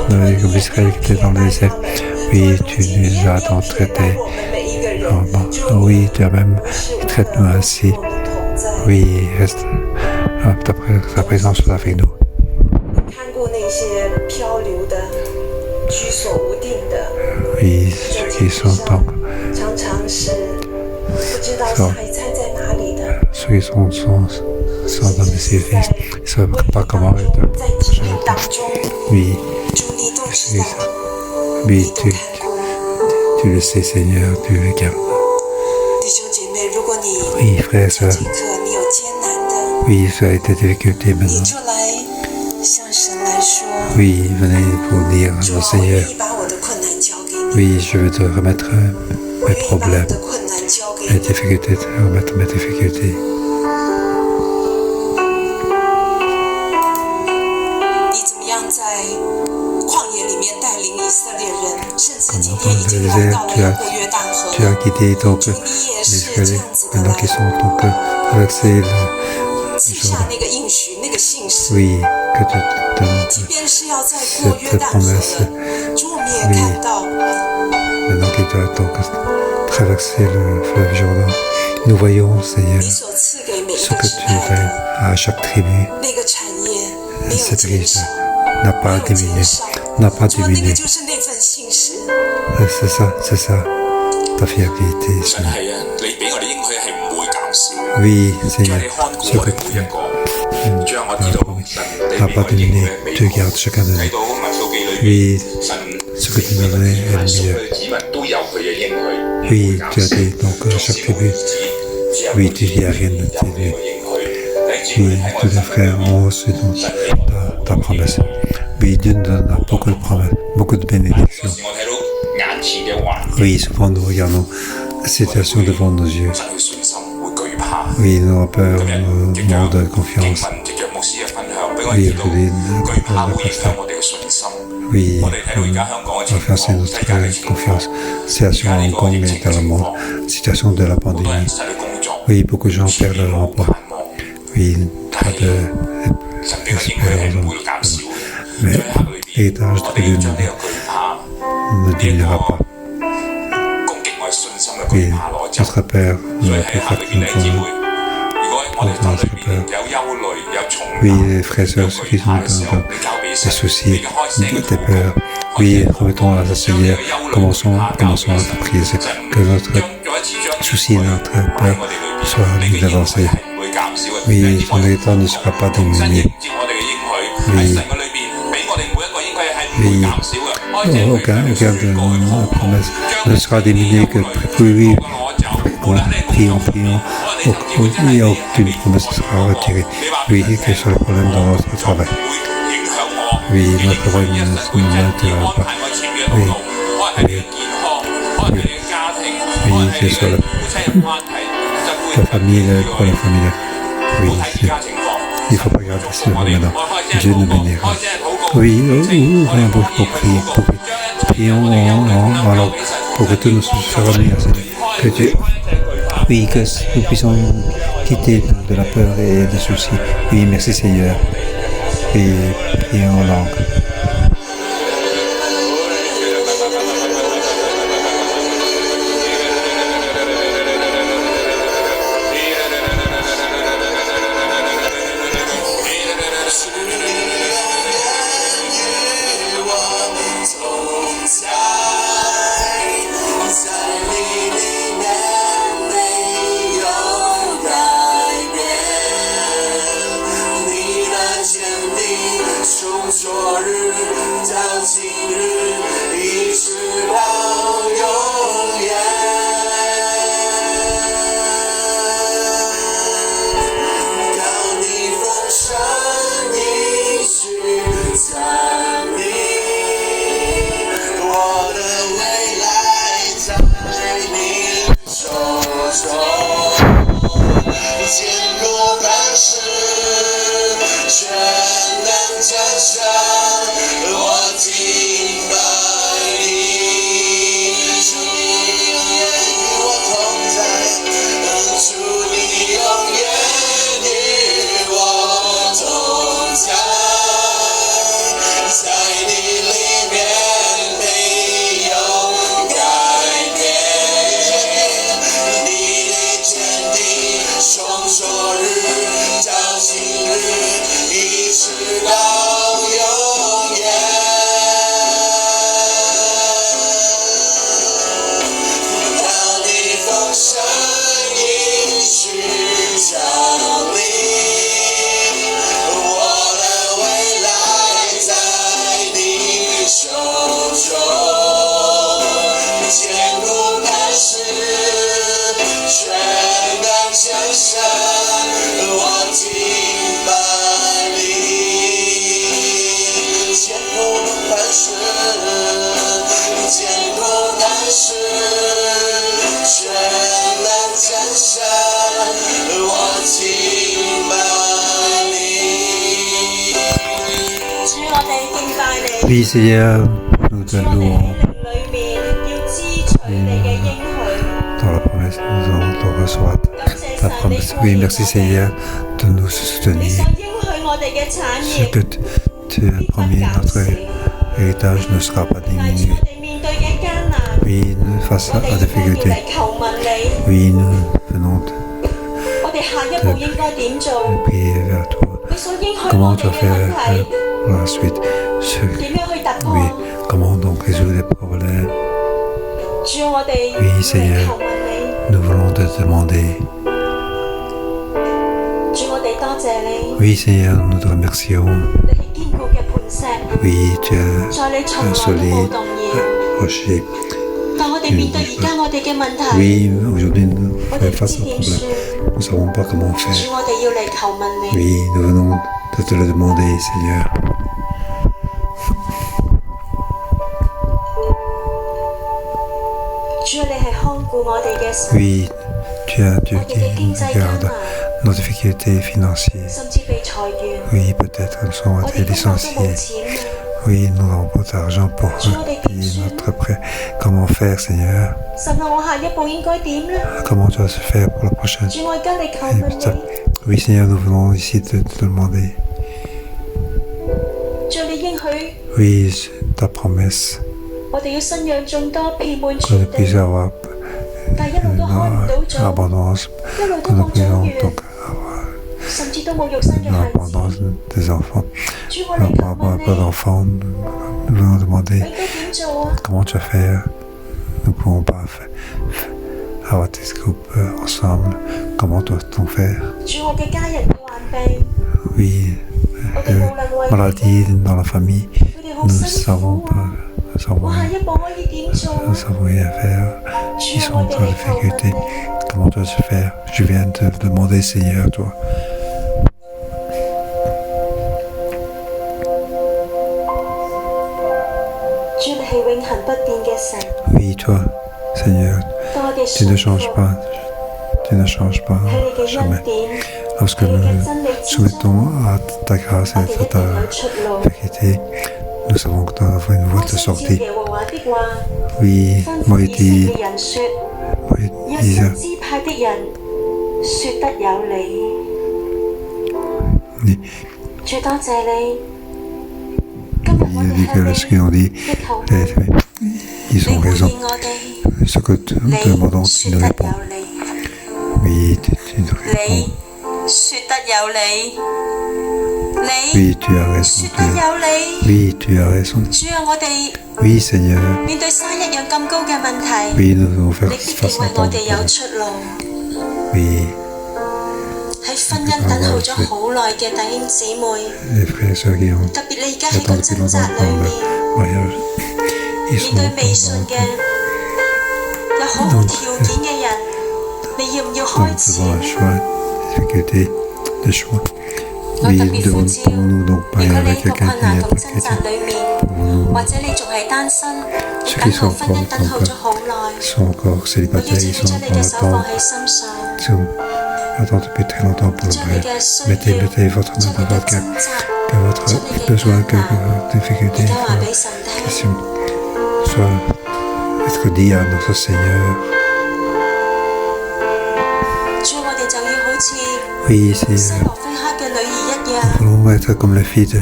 Comme Israël qui était dans le désert. Oui, tu nous as tant traités. Oui, tu as même traité nous ainsi. Oui, reste, ta présence est avec nous. 看过那些漂流的、居所无定的， Oui, ceux qui sont donc, 常常是不知道下一餐在哪里的。 ceux qui sont dans les services, ils ne savent pas comment être. 在疾病当中， Oui, 主你都知道， oui, 你都看过。 tu le sais, Seigneur, tu le gardes. 弟兄姐妹，如果你 Oui, frères et 这 sœurs, 刻你有艰难的， oui, ça a été des difficultés 你 maintenant. 就来向神来说， Oui, venez pour dire 主 au 啊，我 Seigneur, 愿意把我的困难交给你， oui, je veux te remettre 我 mes 愿意把我 problèmes, 的困难交给 mes 你。 difficultés, te remettre mes difficultés. 你怎么样在旷野里面带领以色列人，甚至今天已经来到了过约旦河， Tu as guidé donc 主你也 les 是这 Israélites 样子的 maintenant 来 qui sont donc traversés le 记下那个应许，那个信实。 Oui, que tu 即 donnes 便是要在过约 cette 旦河 promesse. 了，主我们也看到， Maintenant qu'ils doivent donc traverser le fleuve Jourdain, nous voyons, Seigneur, 你所赐给每一 ce 个 que 支 tu 派 fais 的 à chaque tribu. 那个产业没有 Cette 减 riche 少， n'a 没 pas 有减 diminué, 少。 n'a pas 主啊，那个 diminué. 就是那份信实。 C'est ça, ta fiabilité. 神係啊，你俾我哋應許係唔會減少。 Oui, 主 Seigneur, 你看顧 ce 我 que 哋 tu 每一個。主啊，我知道神你 n'a 俾 pas 我應許 diminué, 係美 tu 好。 gardes chacun de 睇 nous. 到民數記裏 Oui, 邊，神 ce que tu nous as donné est 凡 le 屬 mieux. 佢嘅子民都有佢嘅應許，唔會 Oui, 減 tu as 少。 dit donc à 縱 chaque 使冇 tribu. 兒子，只有 Oui, 兒 tu 子 dis à rien de 有呢 tes 個 nuits. 應許。弟兄姊 Oui, 妹睇我 tous les 身 frères 邊， ont reçu donc 神俾我 ta promesse. Oui, Dieu nous donne beaucoup de promesses, beaucoup de 有 bénédictions. 時我睇到眼前嘅環境， Oui, souvent nous regardons la situation devant nos yeux. 失去信心，會懼怕。 Oui, nous avons peur, 今日 nous 藉着 manque de 經 confiance. 文，藉着牧師嘅分享，俾我 Oui, 知道 je dis, 懼怕會影響我哋嘅信心。 Oui, 我哋睇到而家香港嘅情 renforcer 況，世界嘅 notre 情況， confiance. Situation à Hong Kong et dans le monde, situation de la 好多 pandémie. 人失去工作， Oui, beaucoup de gens perdent leur 冇 emploi. 盼望。 Oui, pas de 神俾嘅應許係唔會減少嘅。 Mais 在黑裏邊， l'héritage 我 de 哋要 Dieu 將呢個懼怕， ne 呢 diminuera 個 pas. 攻擊我哋信心嘅 Oui, 懼怕攞走。 notre Père 所 ne 以 peut 喺 pas 黑裏邊，弟兄姊妹，如果我哋心裏邊有憂慮、有重擔、 Oui, les frères et 有 sœurs, ceux 懼 qui sont 怕嘅時候， dans 你交俾 des 神， soucis, 你嘅開聲 des peurs. Oui, remettons à ce Seigneur. Commençons à prier. Que notre souci et notre peur soient mis d'avancée. Oui, son héritage ne sera pas diminué. Oui. Oui, aucun de nos promesses ne sera diminué que oui, prions. Il n'y a aucune promesse qui sera retirée. Oui, quel soit le problème dans notre travail. Oui, notre travail ne m'intéresse pas. Oui, quel soit la famille, le problème familial. Oui, il ne faut pas garder ça maintenant. Dieu nous bénira. Oui, ouvrez la bouche pour prier. Prions alors pour que tout nous soit remis à Seigneur. Que Dieu, oui, que nous puissions quitter de la peur et des soucis. Oui, merci Seigneur. Oui, prions en langue. 神，我敬拜你。主你永远与我同在，主你永远与我同在，在你里面没有改变，你的坚定从昨日到今日，一直到永远。当你风声一去降临，我的未来在你手中，坚固磐石，全能真神，我敬拜你。坚固磐石，坚固磐石，全能真神，我敬拜你。主，我哋敬拜你。 Oui, Seigneur, nous te 主，我哋喺 louons. 靈裏面要支取你嘅應許。 Dans la promesse, nous allons recevoir 感謝 ta 神，你 promesse. 顧 Oui, 念 merci 我哋 Seigneur de nous 你 soutenir. 所應許我哋嘅產 Ce 業， que tu as promis, notre héritage ne sera pas 但係 diminué. 我哋面對嘅艱難， Oui, face 我 à 哋 la 而家要 difficulté. 嚟求問你， Oui, nous venons 我哋下一步應該點做？ de prier vers toi. 你所應許 Comment 我 tu 哋 vas 嘅問 faire 題， pour la suite? 點樣去突 Oui, 破？ comment donc résoudre les problèmes? 主，我哋要 Oui, 嚟 Seigneur. 求問你。 Nous voulons te demander. 主，我哋多謝你， Oui, Seigneur, nous te remercions. 你係堅固嘅磐石， Oui, tu as 在你從來 un 都冇 solide 動搖。 rocher. 但我哋面對而家我哋嘅問題， Oui, aujourd'hui, nous 我哋 faisons 唔 face 知 au 點 problème. 算。 Nous ne savons pas comment 主， faire. 我哋要嚟求問你。 Oui, nous venons de te le demander, Seigneur. 主，你係看顧我哋嘅神， Oui, tu qui regardes nos difficultés financières. 甚至被裁員， Oui, peut-être nous sommes 我 été 哋根本都冇 licenciés. 錢啊！ Oui, nous n'avons pas d'argent pour payer notre prêt. Comment faire, Seigneur? 神啊，我下一步應該點呢？ Comment tu vas se faire pour la prochaine? 主，我而家嚟求 Et 問 putain, 你， oui, Seigneur, nous venons ici te demander. 主，你應許 Oui, ta promesse 我哋要生養眾多，遍滿 que 全 nous puissions 地， avoir 但一路都開唔到種， abondance, 一路都 que nous 冇種 puissions 源， donc avoir 甚至都冇肉身嘅 une 孩 abondance 子。 des enfants. 主，我 Nous 嚟求 n'avons 問 pas 你， d'enfants, nous venons demander 我應該點做啊？ comment tu vas faire. Nous ne pouvons pas avoir des groupes ensemble. Comment doit-on faire? 主，我嘅家人嘅患病， Oui, 我哋無能為力， maladie dans la famille, 佢哋好 nous ne 辛 savons 苦 pas, 啊！ nous savons 我下一步可以點做 nous 啊？ savons rien faire. 主 Ils 啊， sont 我 en 哋 train 嚟 de 求問 difficulté. 你。 Comment tu vas se faire? Je viens te demander, Seigneur, toi. 主，你係永恆不變嘅神， Oui, toi, Seigneur, 當我哋 tu ne 信服 changes pas. Tu ne changes pas 喺你嘅 jamais. 恩典， Lorsque 喺 nous 你嘅真理之中， soumettons à ta grâce 我 et 哋 à 一 ta 定有出路。 vérité, nous savons que nous avons une voie 摩 de 西照 sortie. 耶和華的話， Oui, 吩咐 Moïse 以色列人說： 約 disait, 瑟支派的人說得有理。 il 主，多謝你，今日我 a 哋 dit que 向 ce qu'ils ont 你 dit, 嘅求問， ils 你 ont 回 raison. 應我哋， Ce que nous 你 demandons, tu 說 nous 得 réponds. 有理， Oui, tu nous 你 réponds. 說得有理，你 Oui, tu as raison. 說得有理。 Oui, tu as raison. 主啊，我哋 Oui, Seigneur. 面對山一樣咁高嘅問題， Oui, nous devons 你 faire 必定 face 為 à 我 ton 哋有 problème. 出路。 Oui, 喺婚姻等候咗好耐嘅弟兄姊妹， les frères et sœurs qui ont 特別你而家喺個 attendu depuis 掙扎 longtemps 裏 pour 面， le mariage, ils sont 面對微 dans 信 le 嘅有好無條件嘅人，你要唔要 nous 開始 faisons un 呢？ choix, difficulté de choix. 我 Oui, 特 nous 別呼 devons 召， pour nous donc 如 parler 果你 avec 喺個 quelqu'un 困 qui 難 n'est 同 pas 掙扎 chrétien. 裏面， Pour nous, 或者你仲係單身，你 ceux 等 qui 候 sont 婚姻 encore, 等候咗好耐， sont encore 我邀 célibataires, 請 ils 你 sont 將你 dans 嘅手放 l'attente, 喺心上， ils attendent depuis très longtemps pour le 將你 mariage. 嘅需要， Mettez votre 將 main 你 dans 嘅 votre cœur. 掙扎， votre besoin, que votre difficulté, 而家話俾神聽， question soit être dit à notre Seigneur. 主我哋就要好似 Oui, 西 c'est, 羅非克嘅女兒一樣， nous voulons être comme la fille de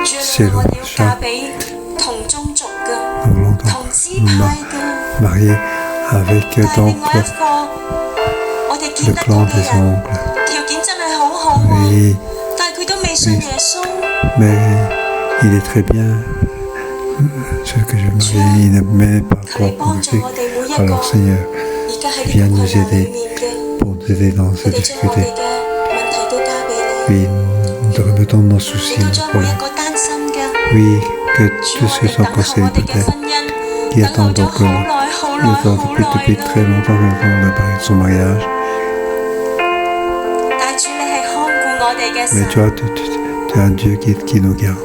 主啊，我哋要嫁俾同宗族嘅、 nous voulons 同支派嘅， marier avec 但係 donc 另外一個我哋 le 見得到 clan 嘅 des 人， oncles. 條件真係好好喎， Oui, 但係佢都未信耶穌。 mais il est très bien. Celui que je marie, il ne m'est pas 求你 encore 幫助 convaincu. 我哋每一個 Alors Seigneur, 而家喺 viens 呢個 nous 困難 aider 裡面嘅， pour nous aider dans 我 cette 哋將我 difficulté. 哋嘅問題都交俾你， Oui, nous te remettons nos soucis, 你都 nos 將每一 problèmes. 個單身嘅， Oui, que 主 tous 我 ceux 哋 qui sont 等候 encore 我哋嘅 célibataires, 婚姻， qui 等候 attendent 咗 donc 好耐好耐 ils 好 attendent depuis 耐 très 啦。 longtemps de son mariage. 但主你係看顧我哋嘅 Mais 神， tu as un Dieu qui nous garde.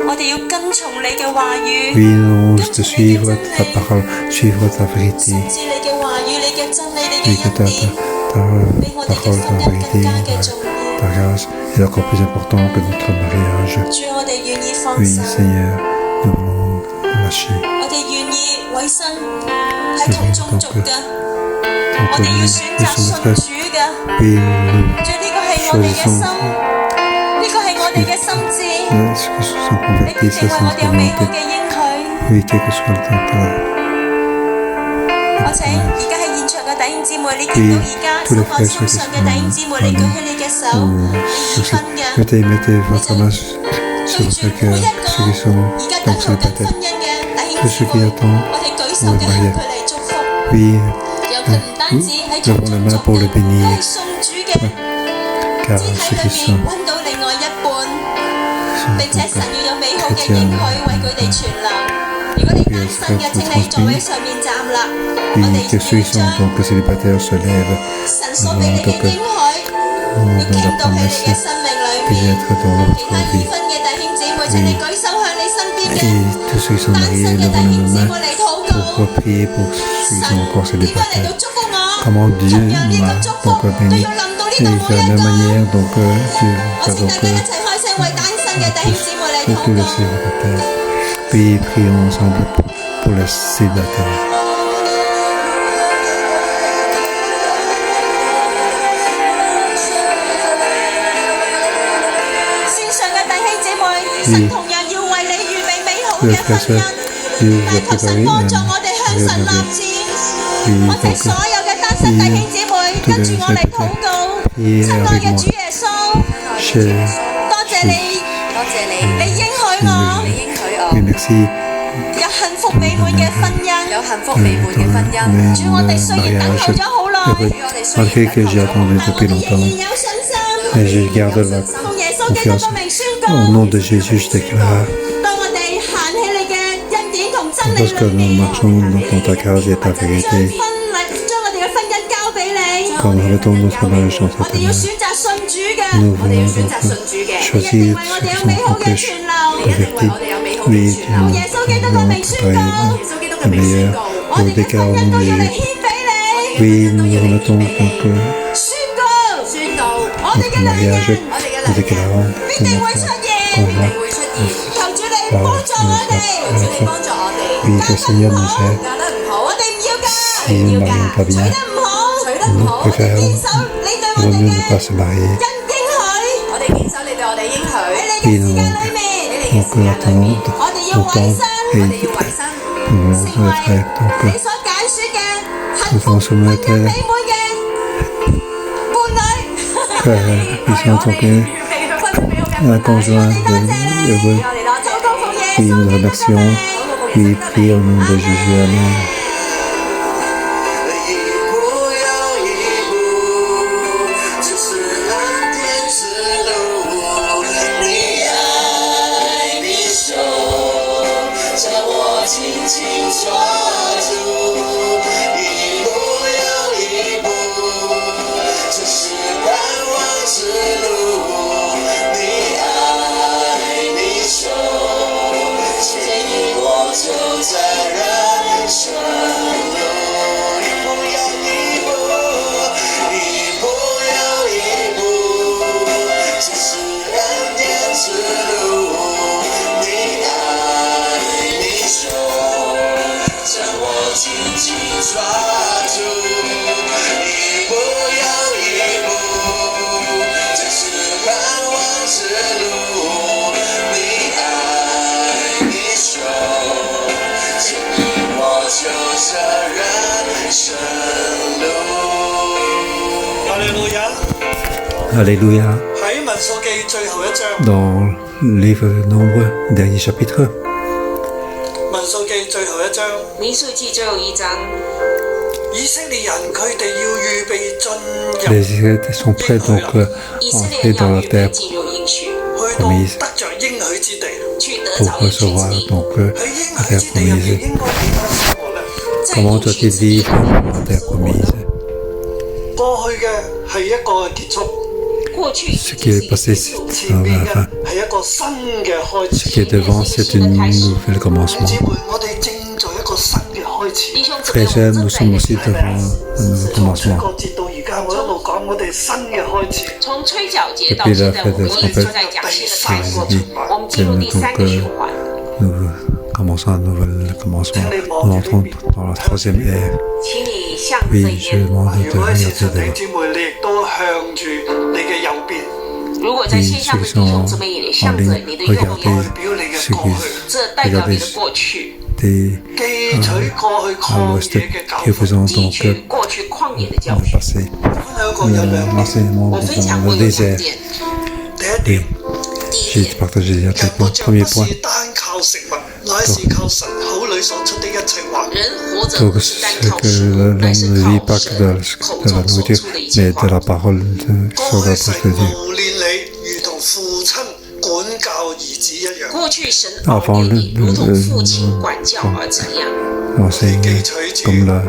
我哋要跟從你嘅話語， Oui, nous de suivre ta parole, suivre ta vérité. 甚至你嘅話語、你嘅真理、你 Oui, 嘅 que 恩 ta 典， parole, 比我哋嘅 ta 婚姻 vérité, 更加嘅重要。 ta grâce est encore plus important que notre mariage. 主我哋願意放 Oui, 手， Seigneur, nous voulons lâcher. 我哋願意委身喺同宗族嘅， Donc, 我哋要 nous 選擇信 sommes 主嘅。 oui, nous 主呢個係我哋嘅心，呢個係我哋嘅心志。 ceux qui se sont 你必 convertis, 定 ça 為我 c'est 哋有美好 volonté. 嘅應許。 Oui, quel que soit le temps. 我請而家喺現場嘅弟兄姊妹，你見到而家手放心上嘅弟兄姊妹，你舉起你嘅手，你已婚嘅， Mettez votre main sur 對 votre 住每 cœur, 一個 ceux qui sont 而家等 donc 候緊 célibataires. 婚姻嘅弟兄 Tous 姊 ceux qui 妹， attendent 我哋舉手嘅向佢嚟祝福。 Oui, 讓佢唔單止喺眾 levons la 宗 main 族 pour le 嘅， bénir, 佢係信主嘅， car 肢 ceux 體 qui 裏 sont 面揾到另外一半， sont 並且神 donc 要有美好嘅應許為佢哋存留。如果你單身嘅，請你座位上面站立。我 oui, 哋 que ceux 要 qui sont 將 donc célibataires se lèvent, 神所俾你嘅應許，要傾到喺你嘅生命裏 puis 面。 être dans 其他 votre 已 vie. 婚嘅弟兄姊妹，請你舉手向你身邊 Et 嘅 tous ceux qui sont 單 mariés, 身嘅 levons 弟兄 nos 姊 mains 妹嚟禱告。 pour prier pour ceux qui sont encore 點樣嚟到 célibataires. 祝福我？ Comment Dieu 同樣呢個 m'a 祝福 donc 都 béni. 要臨到呢 Et 度 de 每 la 一 même 個。 manière, donc Dieu 我 va 請 donc 大家一齊開聲為單身嘅弟兄姊妹嚟 pour 禱 tous les 告。 célibataires. Puis prions ensemble pour les célibataires. 線上嘅弟兄姊妹，神同樣要為你預備美好嘅婚姻，但求神幫助我哋向神立志。我請所有嘅單身弟兄姊妹跟住我嚟禱告。親愛嘅主耶穌， Cher 多謝你，多謝你，你應許我你應許我 oui, merci 有幸福美滿嘅婚姻。有幸福美滿嘅婚姻。 mais 主，我哋雖然等候 mariage 咗好耐， malgré que j'ai attendu 但我 depuis 哋仍 longtemps. 然有信心。 Mais je garde la 奉耶穌基督嘅名宣告， Au nom de Jésus, je déclare, 當我哋行喺你嘅恩典同真理 lorsque 裏 nous 面， marchons dans ta grâce et ta 將 vérité, 將我哋嘅婚姻交俾你。 quand nous mettons notre mariage dans 我 ta 哋要 main, 選擇信主嘅， nous 我哋要 voulons 選擇信 donc 主嘅，一定 choisir 為我 ceux 哋 qui 有美 sont 好 en 嘅 pêche, 存留。 convertis. 我哋有美好嘅 Oui, 存留。 耶穌基督嘅名宣告， 耶穌基督嘅 le 名宣 meilleur. 告，我哋 Nous 嘅婚姻 déclarons 都要嚟 et 獻俾你。 oui, nous remettons donc 宣告，宣告我哋嘅 notre 良 mariage, 人 nous déclarons 必 que 定會 notre 出現。 conjoint, 會出現，求主你幫助我哋，求主你幫助我哋。 oui, que le Seigneur nous aide. 嫁得唔好， 我哋唔要㗎， Si nous ne marions pas 娶 bien, 得唔好，娶得唔 nous 好， préférons 堅守你對我 vaut 哋 mieux 嘅 ne pas se marier. 恩應許。我哋堅守你對我哋應許，喺你嘅時間裏面， Donc nous attendons 我哋要委 longtemps 身， 我哋 et 要委身， nous 成 voulons 為 être donc 你所揀選嘅幸 nous 福 allons 婚 soumettre 姻美滿嘅伴侶。 ils sont donc un conjoint heureux. 禱告奉耶 Oui, 穌 nous 基督嘅 remercions. 名。 Oui, prie au nom de Jésus. Amen. 一步又一步，这是蓝天之路。你爱你手，将我紧紧抓住。一步又一步，这是盼望之路。你爱你手，牵引我走在人生。之路，你爱你手牵引我走这人生路。哈利路亞。 Alléluia. 喺民數記最後一章， Dans le livre de Nombre, dernier chapitre, 民數記最後一章，民數記最後一章，以色列人佢哋要預備進入 les Israélites sont prêts donc 以色 entrer 列 dans 要 la 預備 terre 進入應許，去到得着應許之地。去得 pour 着應許 recevoir 之地。 donc 喺 la 應許 terre 之地入邊 promise. 應該點樣生活呢？在 Comment 應許 doit-il 之地 vivre dans la terre promise? 過去嘅係一個結束，過去 Ce qui est passé, 前 c'est 面 la 嘅 fin. 係一個新嘅開 Ce 始。 qui est devant, c'est un nouvel 弟 commencement. 兄姊妹，我哋正在一個新嘅開始。弟兄姊妹， Frères et 我 sœurs, 們 nous 正在 sommes 一 aussi 個 devant un nouveau 從吹 commencement. 角節到而家，我一路講我哋新嘅開始。從吹角節到現在，我們一直在講新的開始。我們進入第三個循環。 Nous commençons un nouvel commencement. Nous entrons dans la troisième ère. 請你向着 Oui, je 眼， demande 如 de 果喺線上 regarder 弟兄 devant. 姊妹，你亦都向住你嘅右邊，如果在線上的弟兄姊妹也向着你的右邊，代表你嘅過去，這代表你的過去， Des 記取過去 à 曠 l'ouest 野嘅教 qui 訓。 faisant 汲 donc 取過去曠野的教 le 訓。 passé. 分享過有兩點， L'enseignement 我分享 dans 過 le 有兩 désert. 點。第一點，第一 J'ai 點， partagé il y a 人 quelques 活 points. 着 Premier 不 point. 是單靠食物，乃是靠神口裏所出的一切話。人活着 Donc, 不是單 c'est 靠 que 食物， l'homme 乃是 ne vit 靠 pas que de 神口 la 中所 nourriture, 出的一切 mais 話 de。la parole de 過 sur 去 la 神 bouche de Dieu. 磨練你，如同父親管教兒子一樣。過去神熬練你，如同父親管教兒子一樣。 Enseigne comme la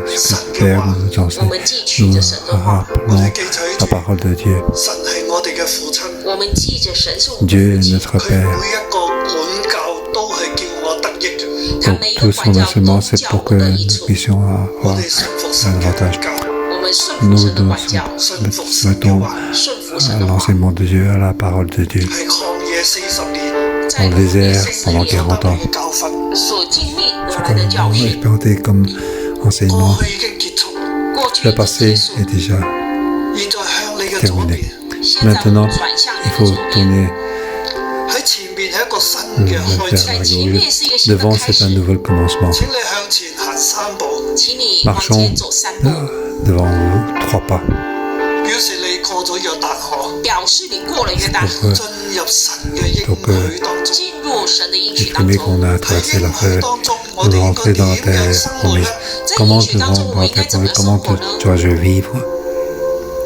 Père nous 我 enseigne. 們記取着神的話， Nous apprenons la parole de Dieu. 神係我哋嘅父親，我們記着神是我們的 Dieu 父 est 親， notre 佢 Père. 每一個管教都係叫我得益嘅。他 Donc 每一個 tout 管 son 教 enseignement, 都 c'est 叫 pour 我 que 得益 nous 處。 puissions 我 avoir 哋順服神 un 嘅 avantage. 管教，我們順服 Nous 神的 nous 管教， 順服神嘅 soumettons 話。順服 à 神的話。 l'enseignement de Dieu, à la parole de Dieu. 係曠野40年 在 Dans le 曠野 désert 40 pendant 年 40 ans. 嘅教訓，所經歷得 Ce 來的教 que nous 訓， expérimenté comme enseignement, 過去已經結束，過去 le 已經 passé 結束， est déjà 現在向你嘅左 terminé. 邊，現在我 Maintenant, 們轉向 il 你的 faut 左邊， tourner 喺前面係一個新嘅開 vers 始。 la 前 gauche. 面是一個新的 Devant, 開 c'est un 始， nouvel commencement. 請你向前行3步，請你往 Marchons 前走3步， devant vous, 3 pas. 表示你過咗約旦河，表示你過了約旦 Pour 河，進入神嘅應許當中。進入神的應許當 exprimer qu'on 中。 a 喺 traversé la 應許 terre, 當中，我 nous 哋應該 rentrer dans la 點樣 terre 生活呢？ promise. 在 Comment 應許當中， devant 我 dans 們 la 應該 terre 怎麼 promise, 生 comment 活呢？ dois-je vivre?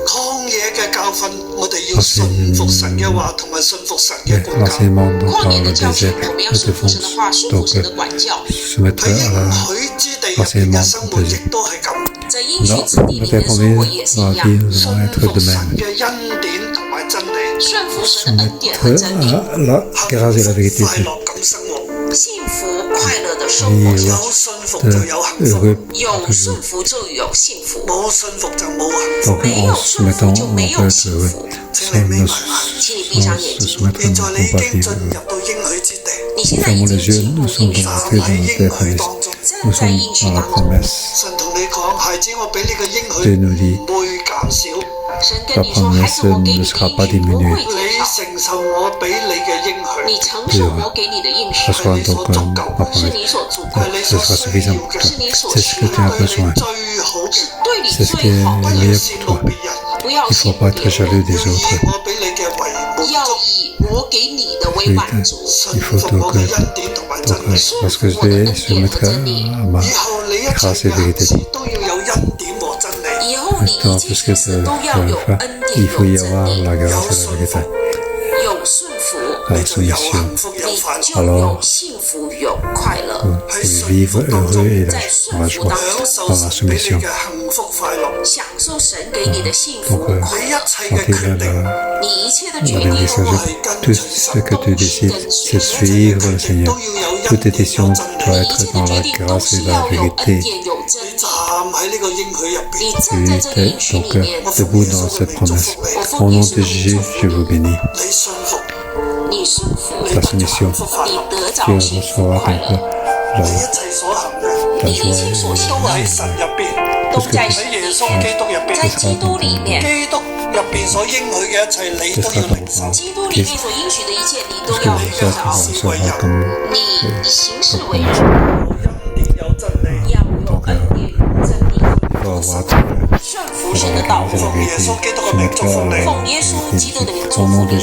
曠野嘅教訓，我哋要順服神嘅話，同埋順服神嘅 Mais 管教。 l'enseignement donc 曠 dans 野 le 的教訓 désert, 我們要 nous 順服 devons 神的話，順服 donc 神的管教。 se mettre 喺 à 應 la 許之地入邊嘅生活，亦都係咁。在應許 dans 之地 la 裡 terre 面生活 promise, 也是 dans 一 la 樣， vie, nous devons 順 être de 服神 même. 嘅恩典同埋真理，順服神的恩典和真理， À la grâce et la vérité 快 de 樂咁生活。幸福快樂的生活下有去。信服就有幸福， heureux. 有順服就有幸福，冇信服就冇幸福。 Donc 沒 en 有 se 順服 mettant 就 en 沒有 fait 幸 heureux, 福。 請你眯埋眼， 請你閉上眼 se 睛， soumettre 現在 à 你 nos 已經 papiers. 進入到應許之地，你現在已 Fermons 經 les yeux, 進入 nous 應 sommes 許， entrés dans la terre promise. Nous sommes dans la promesse. 神同你講，孩子，我俾你嘅應 Dieu 許 nous dit, 唔會減少，神跟 la 你說，孩子，我 promesse 給你 ne 的 sera pas 應許不 diminuée. 會減你少，承受我俾你嘅應許，你承受我給你的應許 Ce sera donc ma 是 promesse. 你所足夠 係 的，你 Ce 所 sera 需 suffisant 要 pour 嘅， toi. 是你所 C'est 需 ce que 要 tu as 對你 besoin. 最好嘅，對你 C'est ce qui 最 est 好的，不要 meilleur 羨 pour 慕 toi. 別人，不要 Il ne faut 羨 pas 慕 être 別 jaloux 人， des 要以 autres. 我俾你嘅為滿要足，以我給你的為 Oui, 滿足， il 信 faut 服我 donc, 嘅恩典同埋真 donc 理。 parce que je vais se mettre à ma 以後你一 grâce 切 et 嘅行 vérité. 事都要有恩典和真理，以後你一 Dans 切 tout ce que 行事 tu 都要 vas 有 faire, 恩典 il faut 有 y 真 avoir 理， la grâce et la vérité. 有順服， La 你就有 soumission. 幸福有你快樂。就有幸福有快樂。 Pour vivre heureux et dans la joie, 享受 dans la 神俾你 soumission. 嘅幸福快樂，享受神給你的幸福 Donc, 快樂，你一切嘅 sentir 決定 la, 你一切的 la 決定 bénédiction 都 de 係跟 tout 隨 ce 神。 que tu décides, c'est suivre le Seigneur. 都要有 Toute 恩典 décision 有真 doit 理。 一切 être 的 dans 決 la 定都 grâce et 是 la 要有恩 vérité. 典有真你理。站喺呢個應許入邊，你站在這個 Tu 應許 es 裡面， donc debout dans cette promesse. Au nom de Jésus, je vous bénis. 你信服，你順服，你 La 得着 soumission. 幸福快你樂。得 Tu 着幸福 recevras 快 donc 樂。你 la, 一切所行嘅 ta 你一切所 joie 行 都喺神入邊，都在喺耶穌基督入在邊。基督裡面，基督你入邊所應許嘅一切，你都要領受。基督里面所應許的一切，你都要領受。你行事為人，有真理，要有恩典真理。順服神的道路，奉耶穌基督嘅名祝福你。奉耶穌基督的名祝福你。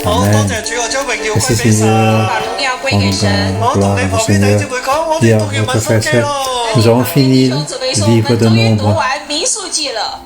好多謝主，我將榮耀歸俾神。把榮耀歸給神。我同你旁邊弟兄姊妹講，我哋讀完民數記咯。Nous avons fini le livre de Nombre. 讀完民數記了。